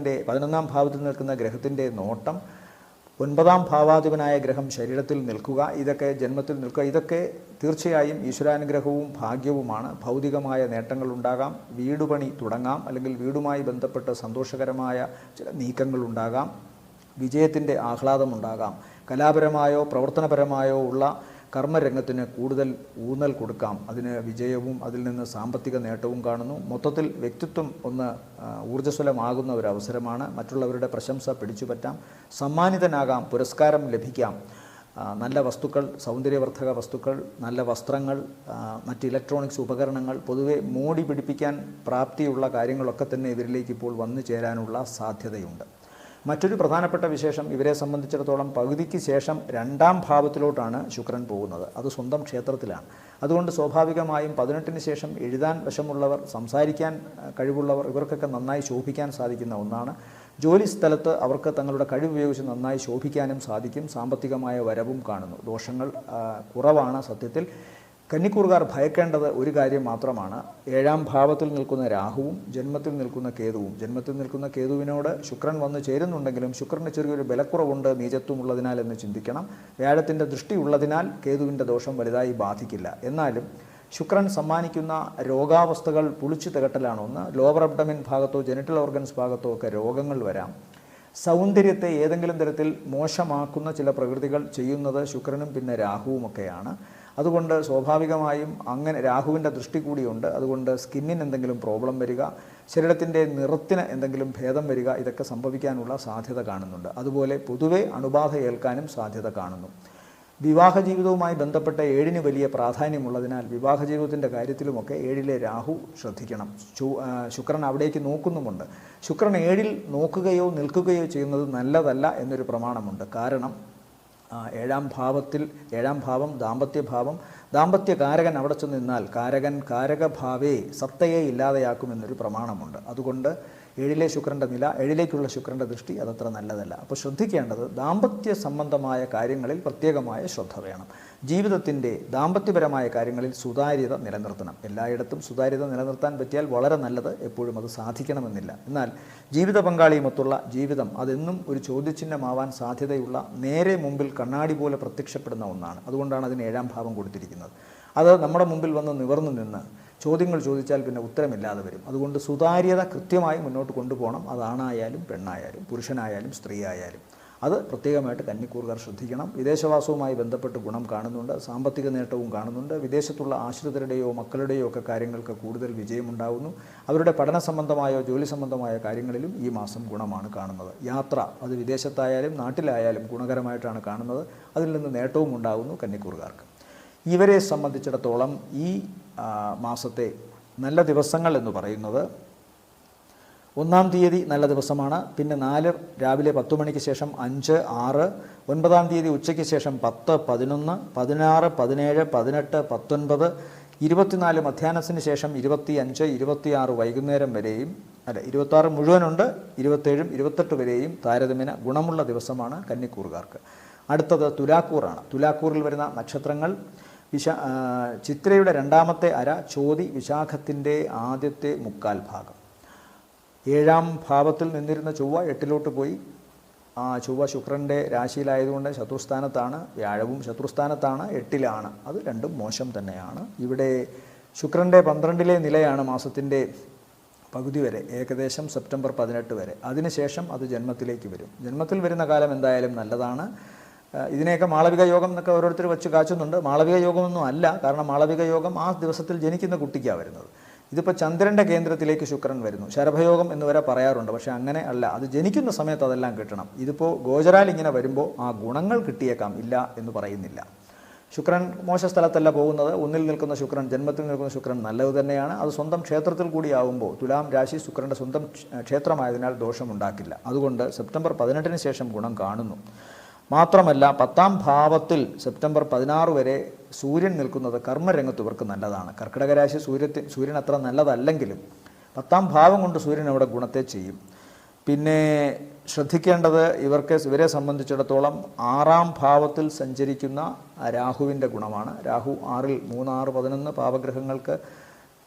ഭാവത്തിൽ നിൽക്കുന്ന ഗ്രഹത്തിൻ്റെ നോട്ടം, 9-ാം ഭാവാധിപനായ ഗ്രഹം ശരീരത്തിൽ നിൽക്കുക, ഇതൊക്കെ ജന്മത്തിൽ നിൽക്കുക, ഇതൊക്കെ തീർച്ചയായും ഈശ്വരാനുഗ്രഹവും ഭാഗ്യവുമാണ്. ഭൗതികമായ നേട്ടങ്ങളുണ്ടാകാം, വീടുപണി തുടങ്ങാം, അല്ലെങ്കിൽ വീടുമായി ബന്ധപ്പെട്ട് സന്തോഷകരമായ ചില നീക്കങ്ങളുണ്ടാകാം, വിജയത്തിൻ്റെ ആഹ്ലാദമുണ്ടാകാം, കലാപരമായോ പ്രവർത്തനപരമായോ ഉള്ള കർമ്മരംഗത്തിന് കൂടുതൽ ഊന്നൽ കൊടുക്കാം. അതിന് വിജയവും അതിൽ നിന്ന് സാമ്പത്തിക നേട്ടവും കാണുന്നു. മൊത്തത്തിൽ വ്യക്തിത്വം ഒന്ന് ഊർജ്ജസ്വലമാകുന്ന ഒരു അവസരമാണ്. മറ്റുള്ളവരുടെ പ്രശംസ പിടിച്ചുപറ്റാം, സമ്മാനിതനാകാം, പുരസ്കാരം ലഭിക്കാം. നല്ല വസ്തുക്കൾ, സൗന്ദര്യവർദ്ധക വസ്തുക്കൾ, നല്ല വസ്ത്രങ്ങൾ, മറ്റ് ഇലക്ട്രോണിക്സ് ഉപകരണങ്ങൾ, പൊതുവെ മോടി പിടിപ്പിക്കാൻ പ്രാപ്തിയുള്ള കാര്യങ്ങളൊക്കെ തന്നെ ഇവരിലേക്ക് ഇപ്പോൾ വന്നു ചേരാനുള്ള സാധ്യതയുണ്ട്. മറ്റൊരു പ്രധാനപ്പെട്ട വിശേഷം, ഇവരെ സംബന്ധിച്ചിടത്തോളം പകുതിക്ക് ശേഷം 2-ാം ഭാവത്തിലോട്ടാണ് ശുക്രൻ പോകുന്നത്. അത് സ്വന്തം ക്ഷേത്രത്തിലാണ്. അതുകൊണ്ട് സ്വാഭാവികമായും 18-ന് ശേഷം എഴുതാൻ വശമുള്ളവർ, സംസാരിക്കാൻ കഴിവുള്ളവർ, ഇവർക്കൊക്കെ നന്നായി ശോഭിക്കാൻ സാധിക്കുന്ന ഒന്നാണ്. ജോലി സ്ഥലത്ത് അവർക്ക് തങ്ങളുടെ കഴിവുപയോഗിച്ച് നന്നായി ശോഭിക്കാനും സാധിക്കും. സാമ്പത്തികമായ വരവും കാണുന്നു. ദോഷങ്ങൾ കുറവാണ്. സത്യത്തിൽ കന്നിക്കൂറുകാർ ഭയക്കേണ്ടത് ഒരു കാര്യം മാത്രമാണ്. 7-ാം ഭാവത്തിൽ നിൽക്കുന്ന രാഹുവും ജന്മത്തിൽ നിൽക്കുന്ന കേതുവും. ജന്മത്തിൽ നിൽക്കുന്ന കേതുവിനോട് ശുക്രൻ വന്ന് ചേരുന്നുണ്ടെങ്കിലും ശുക്രന് ചെറിയൊരു ബലക്കുറവുണ്ട്, നീചത്വമുള്ളതിനാൽ എന്ന് ചിന്തിക്കണം. വ്യാഴത്തിൻ്റെ ദൃഷ്ടി ഉള്ളതിനാൽ കേതുവിൻ്റെ ദോഷം വലുതായി ബാധിക്കില്ല. എന്നാലും ശുക്രൻ സമ്മാനിക്കുന്ന രോഗാവസ്ഥകൾ പുളിച്ചു തികട്ടലാണ് ഒന്ന്. ലോവർ അബ്ഡമിൻ ഭാഗത്തോ ജെനിറ്റൽ ഓർഗൻസ് ഭാഗത്തോ ഒക്കെ രോഗങ്ങൾ വരാം. സൗന്ദര്യത്തെ ഏതെങ്കിലും തരത്തിൽ മോശമാക്കുന്ന ചില പ്രകൃതികൾ ചെയ്യുന്നത് ശുക്രനും പിന്നെ രാഹുവുമൊക്കെയാണ്. അതുകൊണ്ട് സ്വാഭാവികമായും അങ്ങനെ രാഹുവിൻ്റെ ദൃഷ്ടി കൂടിയുണ്ട്. അതുകൊണ്ട് സ്കിന്നിന് എന്തെങ്കിലും പ്രോബ്ലം വരിക, ശരീരത്തിൻ്റെ നിറത്തിന് എന്തെങ്കിലും ഭേദം വരിക, ഇതൊക്കെ സംഭവിക്കാനുള്ള സാധ്യത കാണുന്നുണ്ട്. അതുപോലെ പൊതുവെ അണുബാധ ഏൽക്കാനും സാധ്യത കാണുന്നു. വിവാഹ ജീവിതവുമായി ബന്ധപ്പെട്ട 7-ന് വലിയ പ്രാധാന്യമുള്ളതിനാൽ വിവാഹ ജീവിതത്തിൻ്റെ കാര്യത്തിലുമൊക്കെ 7-ലെ രാഹു ശ്രദ്ധിക്കണം. ശുക്രൻ അവിടേക്ക് നോക്കുന്നുമുണ്ട്. ശുക്രൻ 7-ൽ നോക്കുകയോ നിൽക്കുകയോ ചെയ്യുന്നത് നല്ലതല്ല എന്നൊരു പ്രമാണമുണ്ട്. കാരണം 7-ാം ഭാവം ദാമ്പത്യഭാവം, ദാമ്പത്യകാരകൻ അവിടെ ചെന്ന് നിന്നാൽ കാരകഭാവേ സത്തയെ ഇല്ലാതെയാക്കുമെന്നൊരു പ്രമാണമുണ്ട്. അതുകൊണ്ട് 7-ലെ ശുക്രൻ്റെ നില, 7-ലേക്കുള്ള ശുക്രൻ്റെ ദൃഷ്ടി അതത്ര നല്ലതല്ല. അപ്പോൾ ശ്രദ്ധിക്കേണ്ടത് ദാമ്പത്യ സംബന്ധമായ കാര്യങ്ങളിൽ പ്രത്യേകമായ ശ്രദ്ധ വേണം. ജീവിതത്തിൻ്റെ ദാമ്പത്യപരമായ കാര്യങ്ങളിൽ സുതാര്യത നിലനിർത്തണം. എല്ലായിടത്തും സുതാര്യത നിലനിർത്താൻ പറ്റിയാൽ വളരെ നല്ലത്. എപ്പോഴും അത് സാധിക്കണമെന്നില്ല. എന്നാൽ ജീവിത പങ്കാളിയുമൊത്തുള്ള ജീവിതം അതെന്നും ഒരു ചോദ്യചിഹ്നമാവാൻ സാധ്യതയുള്ള, നേരെ മുമ്പിൽ കണ്ണാടി പോലെ പ്രത്യക്ഷപ്പെടുന്ന ഒന്നാണ്. അതുകൊണ്ടാണ് അതിന് 7-ാം ഭാവം കൊടുത്തിരിക്കുന്നത്. അത് നമ്മുടെ മുമ്പിൽ വന്ന് നിവർന്നു നിന്ന് ചോദ്യങ്ങൾ ചോദിച്ചാൽ പിന്നെ ഉത്തരമില്ലാതെ വരും. അതുകൊണ്ട് സുതാര്യത കൃത്യമായി മുന്നോട്ട് കൊണ്ടുപോകണം. അതാണായാലും പെണ്ണായാലും പുരുഷനായാലും സ്ത്രീ ആയാലും. അത് പ്രത്യേകമായിട്ട് കന്നിക്കൂറുകാർ ശ്രദ്ധിക്കണം. വിദേശവാസവുമായി ബന്ധപ്പെട്ട് ഗുണം കാണുന്നുണ്ട്, സാമ്പത്തിക നേട്ടവും കാണുന്നുണ്ട്. വിദേശത്തുള്ള ആശ്രിതരുടെയോ മക്കളുടെയോ ഒക്കെ കാര്യങ്ങൾക്ക് കൂടുതൽ വിജയമുണ്ടാകുന്നു. അവരുടെ പഠന സംബന്ധമായോ ജോലി സംബന്ധമായ കാര്യങ്ങളിലും ഈ മാസം ഗുണമാണ് കാണുന്നത്. യാത്ര, അത് വിദേശത്തായാലും നാട്ടിലായാലും ഗുണകരമായിട്ടാണ് കാണുന്നത്. അതിൽ നിന്ന് നേട്ടവും ഉണ്ടാകുന്നു കന്നിക്കൂറുകാർക്ക്. ഇവരെ സംബന്ധിച്ചിടത്തോളം ഈ മാസത്തെ നല്ല ദിവസങ്ങൾ എന്ന് പറയുന്നത് 1-ാം തീയതി നല്ല ദിവസമാണ്. പിന്നെ 4 രാവിലെ 10 മണിക്ക് ശേഷം 5, 6, 9-ാം തീയതി ഉച്ചയ്ക്ക് ശേഷം 10, 11, 16, 17, 18, 19, 24 മധ്യാഹ്നത്തിന് ശേഷം 25, 26 വൈകുന്നേരം വരെയും 26 മുഴുവനുണ്ട്, 27, 28 വരെയും താരതമ്യേന ഗുണമുള്ള ദിവസമാണ് കന്നിക്കൂറുകാർക്ക്. അടുത്തത് തുലാക്കൂറാണ്. തുലാക്കൂറിൽ വരുന്ന നക്ഷത്രങ്ങൾ ചിത്രയുടെ 2-ാമത്തെ അര, ചോതി, വിശാഖത്തിൻ്റെ ആദ്യത്തെ മുക്കാൽ ഭാഗം. 7-ാം ഭാവത്തിൽ നിന്നിരുന്ന ചൊവ്വ 8-ലോട്ട് പോയി. ചൊവ്വ ശുക്രൻ്റെ രാശിയിലായതുകൊണ്ട് ശത്രുസ്ഥാനത്താണ്. വ്യാഴവും ശത്രുസ്ഥാനത്താണ്, 8-ലാണ്. അത് രണ്ടും മോശം തന്നെയാണ്. ഇവിടെ ശുക്രൻ്റെ 12-ലെ നിലയാണ് മാസത്തിൻ്റെ പകുതി വരെ, ഏകദേശം സെപ്റ്റംബർ 18 വരെ. അതിനുശേഷം അത് ജന്മത്തിലേക്ക് വരും. ജന്മത്തിൽ വരുന്ന കാലം എന്തായാലും നല്ലതാണ്. ഇതിനെയൊക്കെ മാളവിക യോഗം എന്നൊക്കെ ഓരോരുത്തർ വെച്ച് കാച്ചുന്നുണ്ട്. മാളവിക യോഗമൊന്നും അല്ല. കാരണം മാളവിക യോഗം ആ ദിവസത്തിൽ ജനിക്കുന്ന കുട്ടിക്കാണ് വരുന്നത്. ഇതിപ്പോൾ ചന്ദ്രൻ്റെ കേന്ദ്രത്തിലേക്ക് ശുക്രൻ വരുന്നു. ശരഭയോഗം എന്ന് വരെ പറയാറുണ്ട്, പക്ഷേ അങ്ങനെ അല്ല. അത് ജനിക്കുന്ന സമയത്ത് അതെല്ലാം കിട്ടണം. ഇതിപ്പോൾ ഗോചരാൽ ഇങ്ങനെ വരുമ്പോൾ ആ ഗുണങ്ങൾ കിട്ടിയേക്കാം, ഇല്ല എന്ന് പറയുന്നില്ല. ശുക്രൻ മോശ സ്ഥലത്തല്ല പോകുന്നത്. ഒന്നിൽ നിൽക്കുന്ന ശുക്രൻ, ജന്മത്തിൽ നിൽക്കുന്ന ശുക്രൻ നല്ലത് തന്നെയാണ്. അത് സ്വന്തം ക്ഷേത്രത്തിൽ കൂടിയാവുമ്പോൾ തുലാം രാശി ശുക്രൻ്റെ സ്വന്തം ക്ഷേത്രമായതിനാൽ ദോഷമുണ്ടാക്കില്ല. അതുകൊണ്ട് സെപ്റ്റംബർ 18 ശേഷം ഗുണം കാണുന്നു. മാത്രമല്ല 10ാം ഭാവത്തിൽ സെപ്റ്റംബർ 16 വരെ സൂര്യൻ നിൽക്കുന്നത് കർമ്മരംഗത്ത് ഇവർക്ക് നല്ലതാണ്. കർക്കിടക രാശി സൂര്യൻ അത്ര നല്ലതല്ലെങ്കിലും 10ാം ഭാവം കൊണ്ട് സൂര്യൻ അവിടെ ഗുണത്തെ ചെയ്യും. പിന്നെ ശ്രദ്ധിക്കേണ്ടത് ഇവരെ സംബന്ധിച്ചിടത്തോളം 6ാം ഭാവത്തിൽ സഞ്ചരിക്കുന്ന രാഹുവിൻ്റെ ഗുണമാണ്. രാഹു 6ൽ 3, 6, 11 പാപഗ്രഹങ്ങൾക്ക്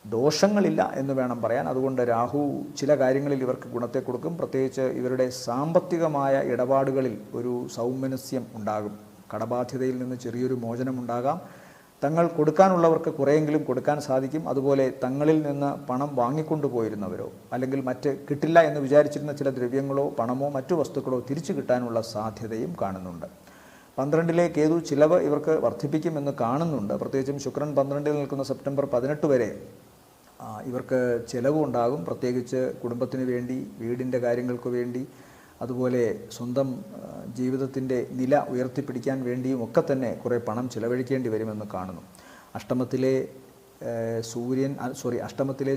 ദോഷങ്ങളില്ല എന്ന് വേണം പറയാൻ. അതുകൊണ്ട് രാഹു ചില കാര്യങ്ങളിൽ ഇവർക്ക് ഗുണത്തെ കൊടുക്കും. പ്രത്യേകിച്ച് ഇവരുടെ സാമ്പത്തികമായ ഇടപാടുകളിൽ ഒരു സൗമനസ്യം ഉണ്ടാകും. കടബാധ്യതയിൽ നിന്ന് ചെറിയൊരു മോചനമുണ്ടാകാം. തങ്ങൾ കൊടുക്കാനുള്ളവർക്ക് കുറേയെങ്കിലും കൊടുക്കാൻ സാധിക്കും. അതുപോലെ തങ്ങളിൽ നിന്ന് പണം വാങ്ങിക്കൊണ്ടു പോയിരുന്നവരോ അല്ലെങ്കിൽ മറ്റ് കിട്ടില്ല എന്ന് വിചാരിച്ചിരുന്ന ചില ദ്രവ്യങ്ങളോ പണമോ മറ്റു വസ്തുക്കളോ തിരിച്ചു കിട്ടാനുള്ള സാധ്യതയും കാണുന്നുണ്ട്. 12ലെ കേതു ചിലവ് ഇവർക്ക് വർദ്ധിപ്പിക്കുമെന്ന് കാണുന്നുണ്ട്. പ്രത്യേകിച്ചും ശുക്രൻ 12ൽ നിൽക്കുന്ന സെപ്റ്റംബർ 18 വരെ ഇവർക്ക് ചിലവുണ്ടാകും. പ്രത്യേകിച്ച് കുടുംബത്തിന് വേണ്ടി, വീടിൻ്റെ കാര്യങ്ങൾക്ക് വേണ്ടി, അതുപോലെ സ്വന്തം ജീവിതത്തിൻ്റെ നില ഉയർത്തിപ്പിടിക്കാൻ വേണ്ടിയും ഒക്കെ തന്നെ കുറേ പണം ചിലവഴിക്കേണ്ടി വരുമെന്ന് കാണുന്നു. അഷ്ടമത്തിലെ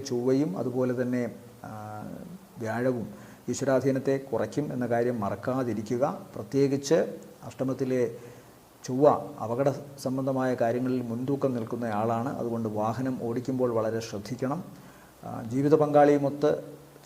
ചൊവ്വയും അതുപോലെ തന്നെ വ്യാഴവും ഈശ്വരാധീനത്തെ കുറയ്ക്കും എന്ന കാര്യം മറക്കാതിരിക്കുക. പ്രത്യേകിച്ച് അഷ്ടമത്തിലെ ചൊവ്വ അപകട സംബന്ധമായ കാര്യങ്ങളിൽ മുൻതൂക്കം നിൽക്കുന്നയാളാണ്. അതുകൊണ്ട് വാഹനം ഓടിക്കുമ്പോൾ വളരെ ശ്രദ്ധിക്കണം. ജീവിത പങ്കാളിയുമൊത്ത്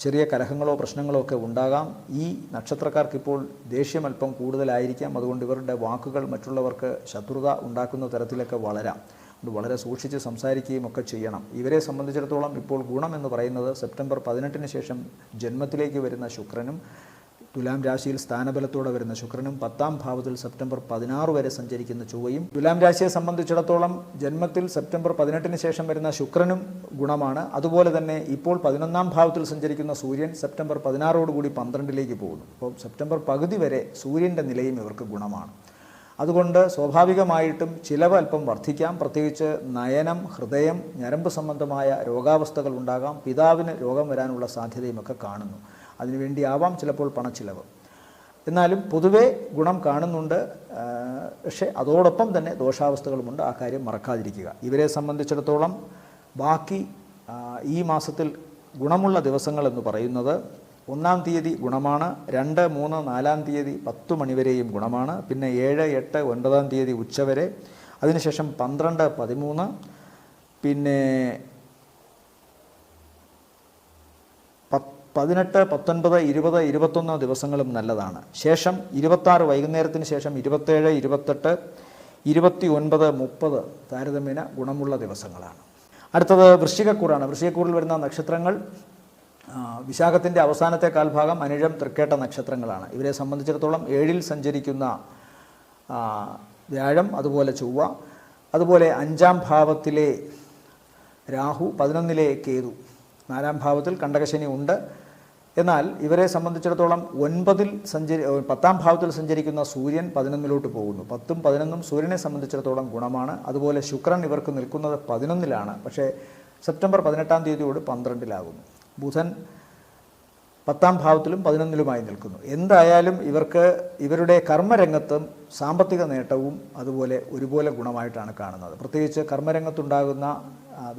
ചെറിയ കലഹങ്ങളോ പ്രശ്നങ്ങളോ ഒക്കെ ഉണ്ടാകാം. ഈ നക്ഷത്രക്കാർക്കിപ്പോൾ ദേഷ്യം അല്പം കൂടുതലായിരിക്കാം. അതുകൊണ്ട് ഇവരുടെ വാക്കുകൾ മറ്റുള്ളവർക്ക് ശത്രുത ഉണ്ടാക്കുന്ന തരത്തിലൊക്കെ വളരാം. അതുകൊണ്ട് വളരെ സൂക്ഷിച്ച് സംസാരിക്കുകയും ഒക്കെ ചെയ്യണം. ഇവരെ സംബന്ധിച്ചിടത്തോളം ഇപ്പോൾ ഗുണമെന്ന് പറയുന്നത് സെപ്റ്റംബർ 18 ശേഷം ജന്മത്തിലേക്ക് വരുന്ന ശുക്രനും, തുലാം രാശിയിൽ സ്ഥാനബലത്തോടെ വരുന്ന ശുക്രനും, 10ാം ഭാവത്തിൽ സെപ്റ്റംബർ 16 വരെ സഞ്ചരിക്കുന്ന ചൊവ്വയും. തുലാം രാശിയെ സംബന്ധിച്ചിടത്തോളം ജന്മത്തിൽ സെപ്റ്റംബർ 18 ശേഷം വരുന്ന ശുക്രനും ഗുണമാണ്. അതുപോലെ തന്നെ ഇപ്പോൾ 11ാം ഭാവത്തിൽ സഞ്ചരിക്കുന്ന സൂര്യൻ സെപ്റ്റംബർ 16 12ലേക്ക് പോകുന്നു. അപ്പോൾ സെപ്റ്റംബർ പകുതി വരെ സൂര്യൻ്റെ നിലയും ഇവർക്ക് ഗുണമാണ്. അതുകൊണ്ട് സ്വാഭാവികമായിട്ടും ചിലവ് അല്പം വർദ്ധിക്കാം. പ്രത്യേകിച്ച് നയനം, ഹൃദയം, ഞരമ്പ് സംബന്ധമായ രോഗാവസ്ഥകൾ ഉണ്ടാകാം. പിതാവിന് രോഗം വരാനുള്ള സാധ്യതയുമൊക്കെ കാണുന്നു. അതിനുവേണ്ടിയാവാം ചിലപ്പോൾ പണച്ചിലവ്. എന്നാലും പൊതുവെ ഗുണം കാണുന്നുണ്ട്. പക്ഷേ അതോടൊപ്പം തന്നെ ദോഷാവസ്ഥകളുമുണ്ട്. ആ കാര്യം മറക്കാതിരിക്കുക. ഇവരെ സംബന്ധിച്ചിടത്തോളം ബാക്കി ഈ മാസത്തിൽ ഗുണമുള്ള ദിവസങ്ങളെന്ന് പറയുന്നത് 1-ാം തീയതി ഗുണമാണ്. 2, 3, 4-ാം തീയതി 10 മണിവരെയും ഗുണമാണ്. പിന്നെ 7, 8, 9-ാം തീയതി ഉച്ചവരെ. അതിനുശേഷം 12, 13, പിന്നെ 18, 19, 20, 21 ദിവസങ്ങളും നല്ലതാണ്. ശേഷം 26 വൈകുന്നേരത്തിന് ശേഷം 27, 28, 29, 30 താരതമ്യേന ഗുണമുള്ള ദിവസങ്ങളാണ്. അടുത്തത് വൃശ്ചികക്കൂറാണ്. വൃശ്ചികക്കൂറിൽ വരുന്ന നക്ഷത്രങ്ങൾ വിശാഖത്തിൻ്റെ അവസാനത്തെ കാൽഭാഗം, അനിഴം, തൃക്കേട്ട നക്ഷത്രങ്ങളാണ്. ഇവരെ സംബന്ധിച്ചിടത്തോളം 7ൽ സഞ്ചരിക്കുന്ന വ്യാഴം, അതുപോലെ ചൊവ്വ, അതുപോലെ 5ാം ഭാവത്തിലെ രാഹു, 11ലെ കേതു, 4ാം ഭാവത്തിൽ കണ്ടകശനി ഉണ്ട്. എന്നാൽ ഇവരെ സംബന്ധിച്ചിടത്തോളം 10ാം ഭാവത്തിൽ സഞ്ചരിക്കുന്ന സൂര്യൻ 11ലോട്ട് പോകുന്നു. 10ഉം 11ഉം സൂര്യനെ സംബന്ധിച്ചിടത്തോളം ഗുണമാണ്. അതുപോലെ ശുക്രൻ ഇവർക്ക് നിൽക്കുന്നത് 11ലാണ്. പക്ഷേ സെപ്റ്റംബർ 18-ാം തീയതിയോട് 12ലാകുന്നു. ബുധൻ 10ാം ഭാവത്തിലും 11ലുമായി നിൽക്കുന്നു. എന്തായാലും ഇവർക്ക് ഇവരുടെ കർമ്മരംഗത്തും സാമ്പത്തിക നേട്ടവും അതുപോലെ ഒരുപോലെ ഗുണമായിട്ടാണ് കാണുന്നത്. പ്രത്യേകിച്ച് കർമ്മരംഗത്തുണ്ടാകുന്ന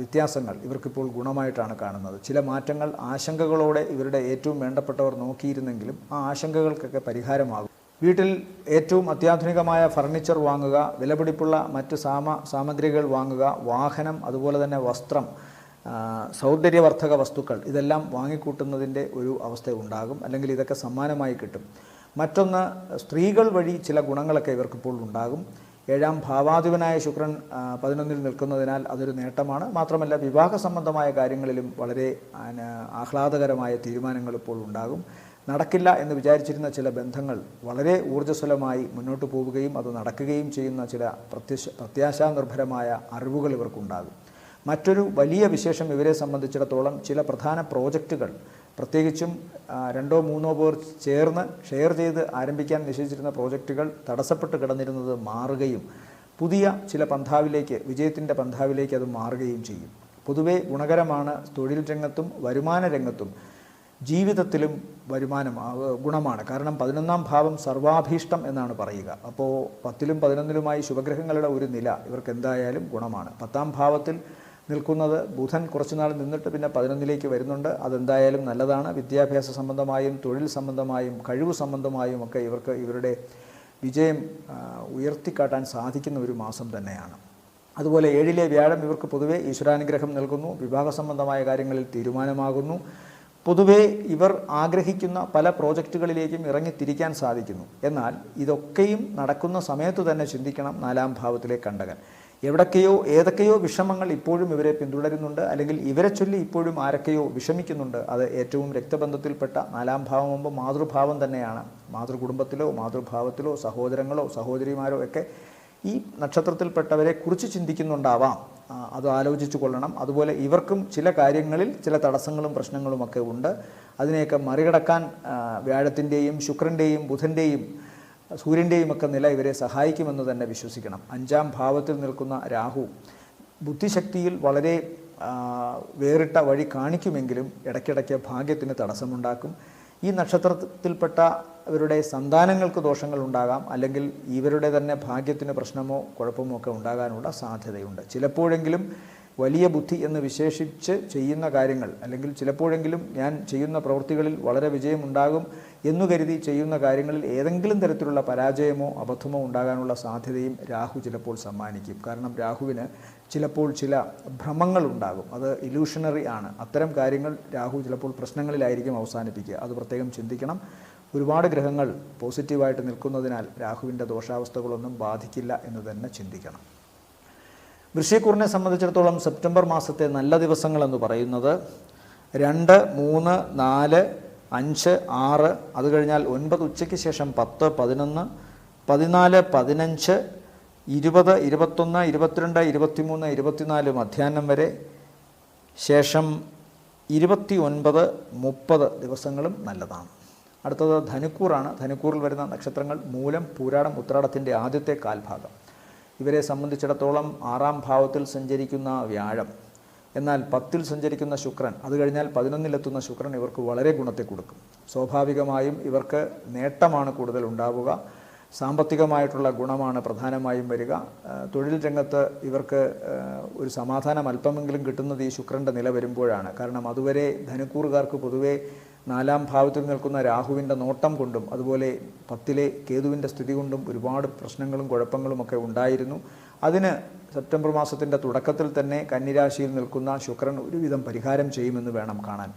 വ്യത്യാസങ്ങൾ ഇവർക്കിപ്പോൾ ഗുണമായിട്ടാണ് കാണുന്നത്. ചില മാറ്റങ്ങൾ ആശങ്കകളോടെ ഇവരുടെ ഏറ്റവും വേണ്ടപ്പെട്ടവർ നോക്കിയിരുന്നെങ്കിലും ആ ആശങ്കകൾക്കൊക്കെ പരിഹാരമാകും. വീട്ടിൽ ഏറ്റവും അത്യാധുനികമായ ഫർണിച്ചർ വാങ്ങുക, വിലപിടിപ്പുള്ള മറ്റ് സാമഗ്രികൾ വാങ്ങുക, വാഹനം, അതുപോലെ തന്നെ വസ്ത്രം, സൗന്ദര്യവർദ്ധക വസ്തുക്കൾ, ഇതെല്ലാം വാങ്ങിക്കൂട്ടുന്നതിൻ്റെ ഒരു അവസ്ഥ ഉണ്ടാകും. അല്ലെങ്കിൽ ഇതൊക്കെ സമ്മാനമായി കിട്ടും. മറ്റൊന്ന്, സ്ത്രീകൾ വഴി ചില ഗുണങ്ങളൊക്കെ ഇവർക്കിപ്പോൾ ഉണ്ടാകും. 7ാം ഭാവാധിപനായ ശുക്രൻ 11ൽ നിൽക്കുന്നതിനാൽ അതൊരു നേട്ടമാണ്. മാത്രമല്ല വിവാഹ സംബന്ധമായ കാര്യങ്ങളിലും വളരെ ആഹ്ലാദകരമായ തീരുമാനങ്ങൾ ഇപ്പോൾ ഉണ്ടാകും. നടക്കില്ല എന്ന് വിചാരിച്ചിരുന്ന ചില ബന്ധങ്ങൾ വളരെ ഊർജ്ജസ്വലമായി മുന്നോട്ട് പോവുകയും അത് നടക്കുകയും ചെയ്യുന്ന ചില പ്രത്യാശാനിർഭരമായ അറിവുകൾ ഇവർക്കുണ്ടാകും. മറ്റൊരു വലിയ വിശേഷം ഇവരെ സംബന്ധിച്ചിടത്തോളം ചില പ്രധാന പ്രോജക്റ്റുകൾ, പ്രത്യേകിച്ചും 2 or 3 പേർ ചേർന്ന് ഷെയർ ചെയ്ത് ആരംഭിക്കാൻ നിശ്ചയിച്ചിരുന്ന പ്രോജക്റ്റുകൾ തടസ്സപ്പെട്ട് കിടന്നിരുന്നത് മാറുകയും പുതിയ ചില പന്ഥാവിലേക്ക്, വിജയത്തിൻ്റെ പന്ഥാവിലേക്ക് അത് മാറുകയും ചെയ്യും. പൊതുവെ ഗുണകരമാണ്. തൊഴിൽ രംഗത്തും വരുമാന രംഗത്തും ജീവിതത്തിലും ഗുണമാണ്. കാരണം 11ാം ഭാവം സർവാഭീഷ്ടം എന്നാണ് പറയുക. അപ്പോൾ 10ലും 11ലുമായി ശുഭഗ്രഹങ്ങളുടെ ഒരു നില ഇവർക്ക് എന്തായാലും ഗുണമാണ്. 10ാം ഭാവത്തിൽ നിൽക്കുന്നത് ബുധൻ കുറച്ചുനാൾ നിന്നിട്ട് പിന്നെ 11ലേക്ക് വരുന്നുണ്ട്. അതെന്തായാലും നല്ലതാണ്. വിദ്യാഭ്യാസ സംബന്ധമായും തൊഴിൽ സംബന്ധമായും കഴിവ് സംബന്ധമായും ഒക്കെ ഇവർക്ക് ഇവരുടെ വിജയം ഉയർത്തിക്കാട്ടാൻ സാധിക്കുന്ന ഒരു മാസം തന്നെയാണ്. അതുപോലെ 7ലെ വ്യാഴം ഇവർക്ക് പൊതുവെ ഈശ്വരാനുഗ്രഹം നൽകുന്നു. വിവാഹ സംബന്ധമായ കാര്യങ്ങളിൽ തീരുമാനമാകുന്നു. പൊതുവെ ഇവർ ആഗ്രഹിക്കുന്ന പല പ്രോജക്റ്റുകളിലേക്കും ഇറങ്ങിത്തിരിക്കാൻ സാധിക്കുന്നു. എന്നാൽ ഇതൊക്കെയും നടക്കുന്ന സമയത്ത് തന്നെ ചിന്തിക്കണം 4ാം ഭാവത്തിലെ കണ്ടകൻ. ഏതൊക്കെയോ വിഷമങ്ങൾ ഇപ്പോഴും ഇവരെ പിന്തുടരുന്നുണ്ട്, അല്ലെങ്കിൽ ഇവരെ ചൊല്ലി ഇപ്പോഴും ആരൊക്കെയോ വിഷമിക്കുന്നുണ്ട്. അത് ഏറ്റവും രക്തബന്ധത്തിൽപ്പെട്ട 4ാം ഭാവമാകുമ്പോൾ മാതൃഭാവം തന്നെയാണ്. മാതൃകുടുംബത്തിലോ മാതൃഭാവത്തിലോ സഹോദരങ്ങളോ സഹോദരിമാരോ ഒക്കെ ഈ നക്ഷത്രത്തിൽപ്പെട്ടവരെ കുറിച്ച് ചിന്തിക്കുന്നുണ്ടാവാം. അത് ആലോചിച്ചു കൊള്ളണം. അതുപോലെ ഇവർക്കും ചില കാര്യങ്ങളിൽ ചില തടസ്സങ്ങളും പ്രശ്നങ്ങളുമൊക്കെ ഉണ്ട്. അതിനെയൊക്കെ മറികടക്കാൻ വ്യാഴത്തിൻ്റെയും ശുക്രൻ്റെയും ബുധൻ്റെയും സൂര്യൻ്റെയും ഒക്കെ നില ഇവരെ സഹായിക്കുമെന്ന് തന്നെ വിശ്വസിക്കണം. 5ാം ഭാവത്തിൽ നിൽക്കുന്ന രാഹു ബുദ്ധിശക്തിയിൽ വളരെ വേറിട്ട വഴി കാണിക്കുമെങ്കിലും ഇടയ്ക്കിടയ്ക്ക് ഭാഗ്യത്തിന് തടസ്സമുണ്ടാക്കും. ഈ നക്ഷത്രത്തിൽപ്പെട്ട ഇവരുടെ സന്താനങ്ങൾക്ക് ദോഷങ്ങൾ ഉണ്ടാകാം, അല്ലെങ്കിൽ ഇവരുടെ തന്നെ ഭാഗ്യത്തിന് പ്രശ്നമോ കുഴപ്പമോ ഒക്കെ ഉണ്ടാകാനുള്ള സാധ്യതയുണ്ട്. ചിലപ്പോഴെങ്കിലും വലിയ ബുദ്ധി എന്ന് വിശേഷിച്ച് ചെയ്യുന്ന കാര്യങ്ങൾ, അല്ലെങ്കിൽ ചിലപ്പോഴെങ്കിലും ഞാൻ ചെയ്യുന്ന പ്രവൃത്തികളിൽ വളരെ വിജയമുണ്ടാകും എന്നു കരുതി ചെയ്യുന്ന കാര്യങ്ങളിൽ ഏതെങ്കിലും തരത്തിലുള്ള പരാജയമോ അബദ്ധമോ ഉണ്ടാകാനുള്ള സാധ്യതയും രാഹു ചിലപ്പോൾ സമ്മാനിക്കും. കാരണം രാഹുവിന് ചിലപ്പോൾ ചില ഭ്രമങ്ങളുണ്ടാകും. അത് ഇലൂഷണറി ആണ്. അത്തരം കാര്യങ്ങൾ രാഹു ചിലപ്പോൾ പ്രശ്നങ്ങളിലായിരിക്കും അവസാനിപ്പിക്കുക. അത് പ്രത്യേകം ചിന്തിക്കണം. ഒരുപാട് ഗ്രഹങ്ങൾ പോസിറ്റീവായിട്ട് നിൽക്കുന്നതിനാൽ രാഹുവിൻ്റെ ദോഷാവസ്ഥകളൊന്നും ബാധിക്കില്ല എന്ന് തന്നെ ചിന്തിക്കണം. വൃശ്ചികക്കൂറിനെ സംബന്ധിച്ചിടത്തോളം സെപ്റ്റംബർ മാസത്തെ നല്ല ദിവസങ്ങളെന്ന് പറയുന്നത് 2, 3, 4, 5, 6, അത് കഴിഞ്ഞാൽ 9 ഉച്ചയ്ക്ക് ശേഷം 10, 11, 14, 15, 20, 21, 22, 23, 24 മധ്യാഹ്നം വരെ, ശേഷം 29, 30 ദിവസങ്ങളും നല്ലതാണ്. അടുത്തത് ധനുക്കൂറാണ്. ധനുക്കൂറിൽ വരുന്ന നക്ഷത്രങ്ങൾ മൂലം, പൂരാടം, ഉത്രാടത്തിൻ്റെ ആദ്യത്തെ കാൽഭാഗം. ഇവരെ സംബന്ധിച്ചിടത്തോളം 6ാം ഭാവത്തിൽ സഞ്ചരിക്കുന്ന വ്യാഴം, എന്നാൽ 10ൽ സഞ്ചരിക്കുന്ന ശുക്രൻ, അത് കഴിഞ്ഞാൽ 11ലെത്തുന്ന ശുക്രൻ ഇവർക്ക് വളരെ ഗുണത്തെ കൊടുക്കും. സ്വാഭാവികമായും ഇവർക്ക് നേട്ടമാണ് കൂടുതൽ ഉണ്ടാവുക. സാമ്പത്തികമായിട്ടുള്ള ഗുണമാണ് പ്രധാനമായും വരിക. തൊഴിൽ രംഗത്ത് ഇവർക്ക് ഒരു സമാധാനം അല്പമെങ്കിലും കിട്ടുന്നത് ഈ ശുക്രൻ്റെ നില വരുമ്പോഴാണ്. കാരണം അതുവരെ ധനുക്കൂറുകാർക്ക് പൊതുവെ 4ാം ഭാവത്തിൽ നിൽക്കുന്ന രാഹുവിൻ്റെ നോട്ടം കൊണ്ടും അതുപോലെ 10ലെ കേതുവിൻ്റെ സ്ഥിതി കൊണ്ടും ഒരുപാട് പ്രശ്നങ്ങളും കുഴപ്പങ്ങളുമൊക്കെ ഉണ്ടായിരുന്നു. അതിന് സെപ്റ്റംബർ മാസത്തിൻ്റെ തുടക്കത്തിൽ തന്നെ കന്നിരാശിയിൽ നിൽക്കുന്ന ശുക്രൻ ഒരുവിധം പരിഹാരം ചെയ്യുമെന്ന് വേണം കാണാൻ.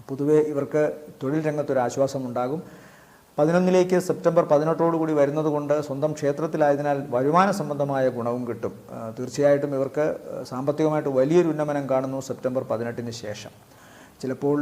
പൊതുവെ ഇവർക്ക് തൊഴിൽ രംഗത്തൊരാശ്വാസമുണ്ടാകും. 11ലേക്ക് സെപ്റ്റംബർ 18 വരുന്നത് കൊണ്ട് സ്വന്തം ക്ഷേത്രത്തിലായതിനാൽ വരുമാന സംബന്ധമായ ഗുണവും കിട്ടും. തീർച്ചയായിട്ടും ഇവർക്ക് സാമ്പത്തികമായിട്ട് വലിയൊരു ഉന്നമനം കാണുന്നു സെപ്റ്റംബർ 18 ശേഷം. ചിലപ്പോൾ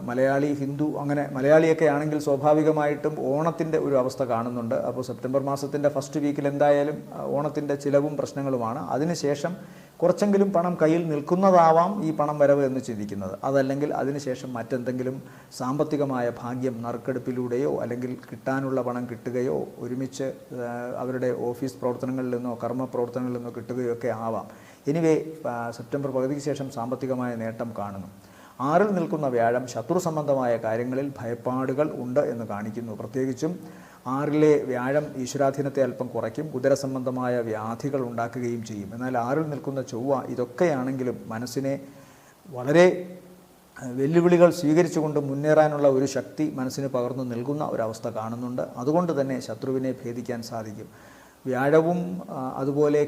മലയാളി, ഹിന്ദു, അങ്ങനെ മലയാളിയൊക്കെ ആണെങ്കിൽ സ്വാഭാവികമായിട്ടും ഓണത്തിൻ്റെ ഒരു അവസ്ഥ കാണുന്നുണ്ട്. അപ്പോൾ സെപ്റ്റംബർ മാസത്തിൻ്റെ ഫസ്റ്റ് വീക്കിൽ എന്തായാലും ഓണത്തിൻ്റെ ചിലവും പ്രശ്നങ്ങളുമാണ്. അതിനുശേഷം കുറച്ചെങ്കിലും പണം കയ്യിൽ നിൽക്കുന്നതാവാം ഈ പണം വരവ് എന്ന് ചിന്തിക്കുന്നത്. അതല്ലെങ്കിൽ അതിനുശേഷം മറ്റെന്തെങ്കിലും സാമ്പത്തികമായ ഭാഗ്യം നറുക്കെടുപ്പിലൂടെയോ അല്ലെങ്കിൽ കിട്ടാനുള്ള പണം കിട്ടുകയോ ഒരുമിച്ച് അവരുടെ ഓഫീസ് പ്രവർത്തനങ്ങളിൽ നിന്നോ കർമ്മ പ്രവർത്തനങ്ങളിൽ നിന്നോ കിട്ടുകയോ ഒക്കെ ആവാം. എനിവേ സെപ്റ്റംബർ പകുതിക്ക് ശേഷം സാമ്പത്തികമായ നേട്ടം കാണുന്നു. 6ൽ നിൽക്കുന്ന വ്യാഴം ശത്രു സംബന്ധമായ കാര്യങ്ങളിൽ ഭയപ്പാടുകൾ ഉണ്ട് എന്ന് കാണിക്കുന്നു. പ്രത്യേകിച്ചും 6ലെ വ്യാഴം ഈശ്വരാധീനത്തെ അല്പം കുറയ്ക്കും, ഉദര സംബന്ധമായ വ്യാധികൾ ഉണ്ടാക്കുകയും ചെയ്യും. എന്നാൽ 6ൽ നിൽക്കുന്ന ചൊവ്വ ഇതൊക്കെയാണെങ്കിലും മനസ്സിനെ വളരെ വെല്ലുവിളികൾ സ്വീകരിച്ചുകൊണ്ട് മുന്നേറാനുള്ള ഒരു ശക്തി മനസ്സിന് പകർന്നു നൽകുന്ന ഒരവസ്ഥ കാണുന്നുണ്ട്. അതുകൊണ്ട് തന്നെ ശത്രുവിനെ ഭേദിക്കാൻ സാധിക്കും. വ്യാഴവും അതുപോലെ